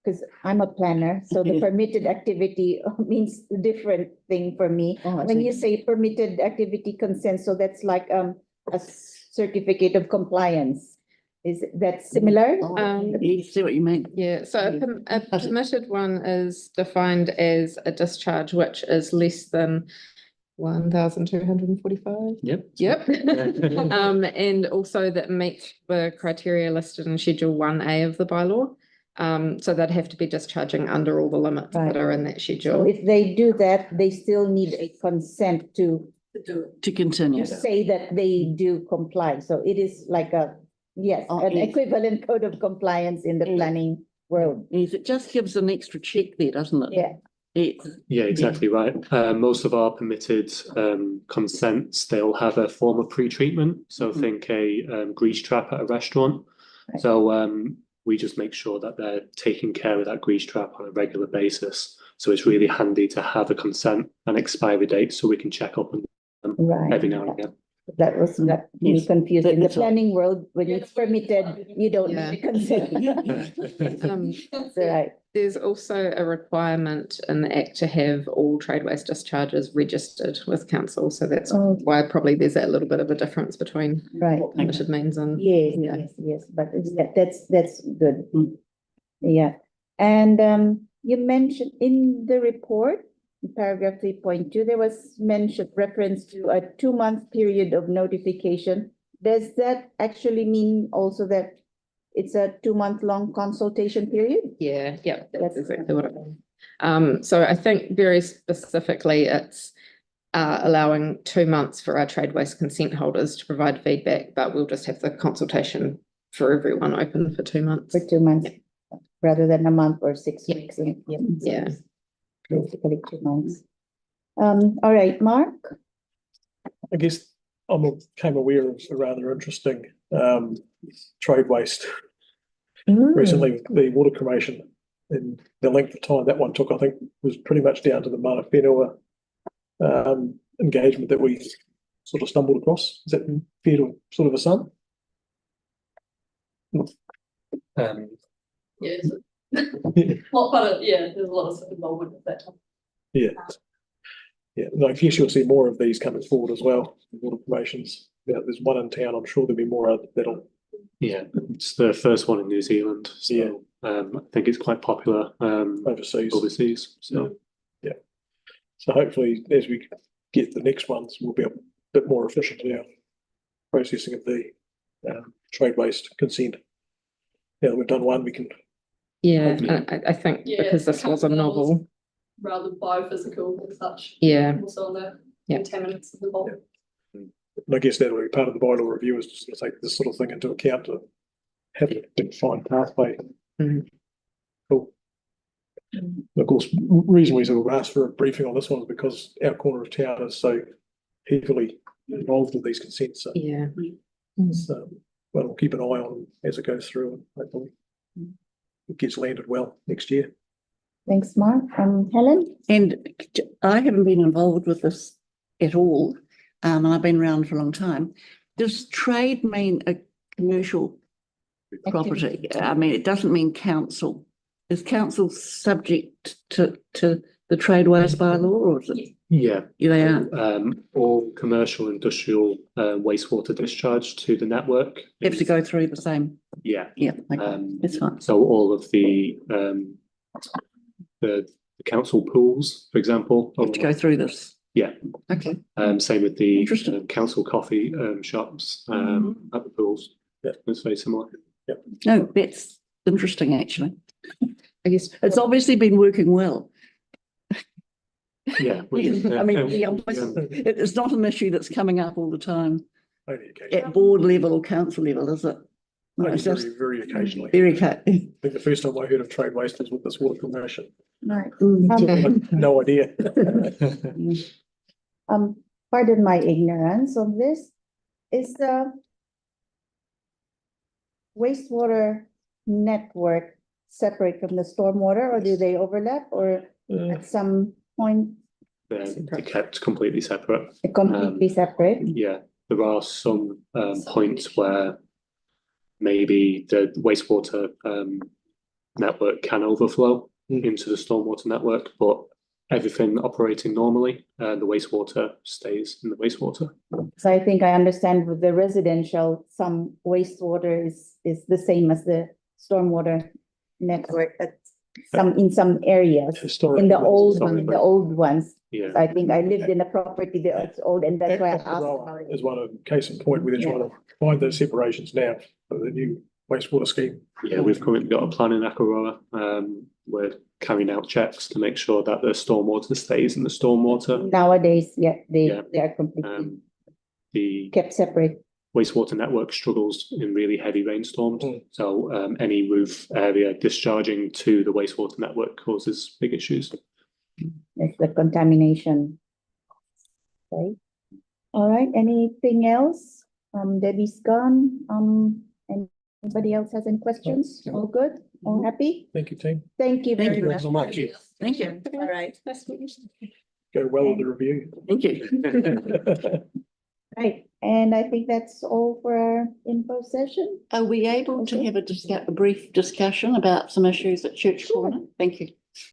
because I'm a planner, so the permitted activity means a different thing for me. When you say permitted activity consent, so that's like a certificate of compliance. Is that similar? You see what you mean? Yeah, so a permitted one is defined as a discharge which is less than 1,245. Yep. And also that meets the criteria listed in Schedule 1A of the bylaw. So they'd have to be discharging under all the limits that are in that schedule. So if they do that, they still need a consent to continue. say that they do comply. So it is like a Yes, Oh, an yes. equivalent code of compliance in the Yes. planning world. Is it just gives an extra check there, doesn't it? Yeah. Yeah, exactly right. Most of our permitted consents, they'll have a form of pre-treatment. So Mhm. think a grease trap at a restaurant. Right. So we just make sure that they're taking care of that grease trap on a regular basis. So it's really handy to have a consent and expiry date so we can check up on them Right. every now and again. That was got me Yes. confused. In the That's all. planning world, when it's permitted, you don't Yeah. need consent. That's right. There's also a requirement in the Act to have all trade waste discharges registered with council. So that's Oh. why probably there's a little bit of a difference between Right. what permitted means and. Yes, Yeah. yes, but that's good. Yeah, and you mentioned in the report, in paragraph 3.2, there was mentioned reference to a 2-month period of notification. Does that actually mean also that it's a 2-month long consultation period? Yeah, That's- that's exactly what it means. So I think very specifically, it's allowing 2 months for our trade waste consent holders to provide feedback, but we'll just have the consultation for everyone open for 2 months. For 2 months, rather than a month or 6 Yeah. weeks. Yeah. Basically 2 months. All right, Mark? I guess became aware of a rather interesting trade waste recently with the water cremation, and the length of time that one took, I think, was pretty much down to the mana whenua engagement that we sort of stumbled across. Is that fair to sort of assume? Yes. What part of, yeah, there's a lot of stuff involved with that. Yeah. Yeah, and I guess you'll see more of these coming forward as well, water cremations. Yeah, there's one in town, I'm sure there'll be more that'll. Yeah, it's the first one in New Zealand. So Yeah. I think it's quite popular overseas. So yeah. So hopefully as we get the next ones, we'll be a bit more efficient in our processing of the trade waste consent. Now that we've done one, we can. Yeah, Hopefully. I think Yeah, because this was a novel. Rather biophysical and such. Yeah. Also on the Yeah. contaminants involved. And I guess that'll be part of the bylaw review, is just to take this sort of thing into account to have a defined pathway. Mhm. Cool. Of course, reason we sort of asked for a briefing on this one is because our corner of town is so heavily involved with these consents. So, Yeah. well, we'll keep an eye on them as it goes through, and hopefully it gets landed well next year. Thanks, Mark. Helen? And I haven't been involved with this at all, and I've been around for a long time. Does trade mean a commercial property? I mean, it doesn't mean council. Is council subject to the trade waste bylaw, or is it? yeah, They are. all commercial industrial wastewater discharge to the network Have to go through the same. Yeah. Yeah, okay, that's fine. So all of the council pools, for example, Have to go through this. yeah. Okay. Same with the Interesting. council coffee shops at the pools. Yeah, it's very similar. Yeah. No, that's interesting, actually. I guess It's obviously been working well. Yeah. I mean, it's not an issue that's coming up all the time Only occasionally. at board level or council level, is it? No, Only it's just very occasionally. very I think the first time I heard of trade waste was with this water cremation. Right. I had no idea. Pardon my ignorance on this. Is the wastewater network separate from the stormwater, or do they overlap, or at some point They're kept completely separate. completely separate? Yeah, there are some points where maybe the wastewater network can overflow into the stormwater network, but everything operating normally, the wastewater stays in the wastewater. So I think I understand with the residential, some wastewater is the same as the stormwater network at in some areas, in the old ones. Yeah. I think I lived in a property that's old, and that's why I asked about it. Is one of case in point where they're trying to find those separations now for the new wastewater scheme. Yeah, we've currently got a plan in Akaroa. We're carrying out checks to make sure that the stormwater stays in the stormwater. Nowadays, they are completely The kept separate. wastewater network struggles in really heavy rainstorms. So any roof area discharging to the wastewater network causes big issues. It's the contamination. Okay. All right, anything else? Debbie's gone. Anybody else has any questions? No. All good? All happy? Thank you, team. Thank you Thank very you much. so much. Thank you. All right. Go well with the review. Thank you. Right, and I think that's all for our info session. Are we able to Okay. have a brief discussion about some issues at Church Corner? Thank you.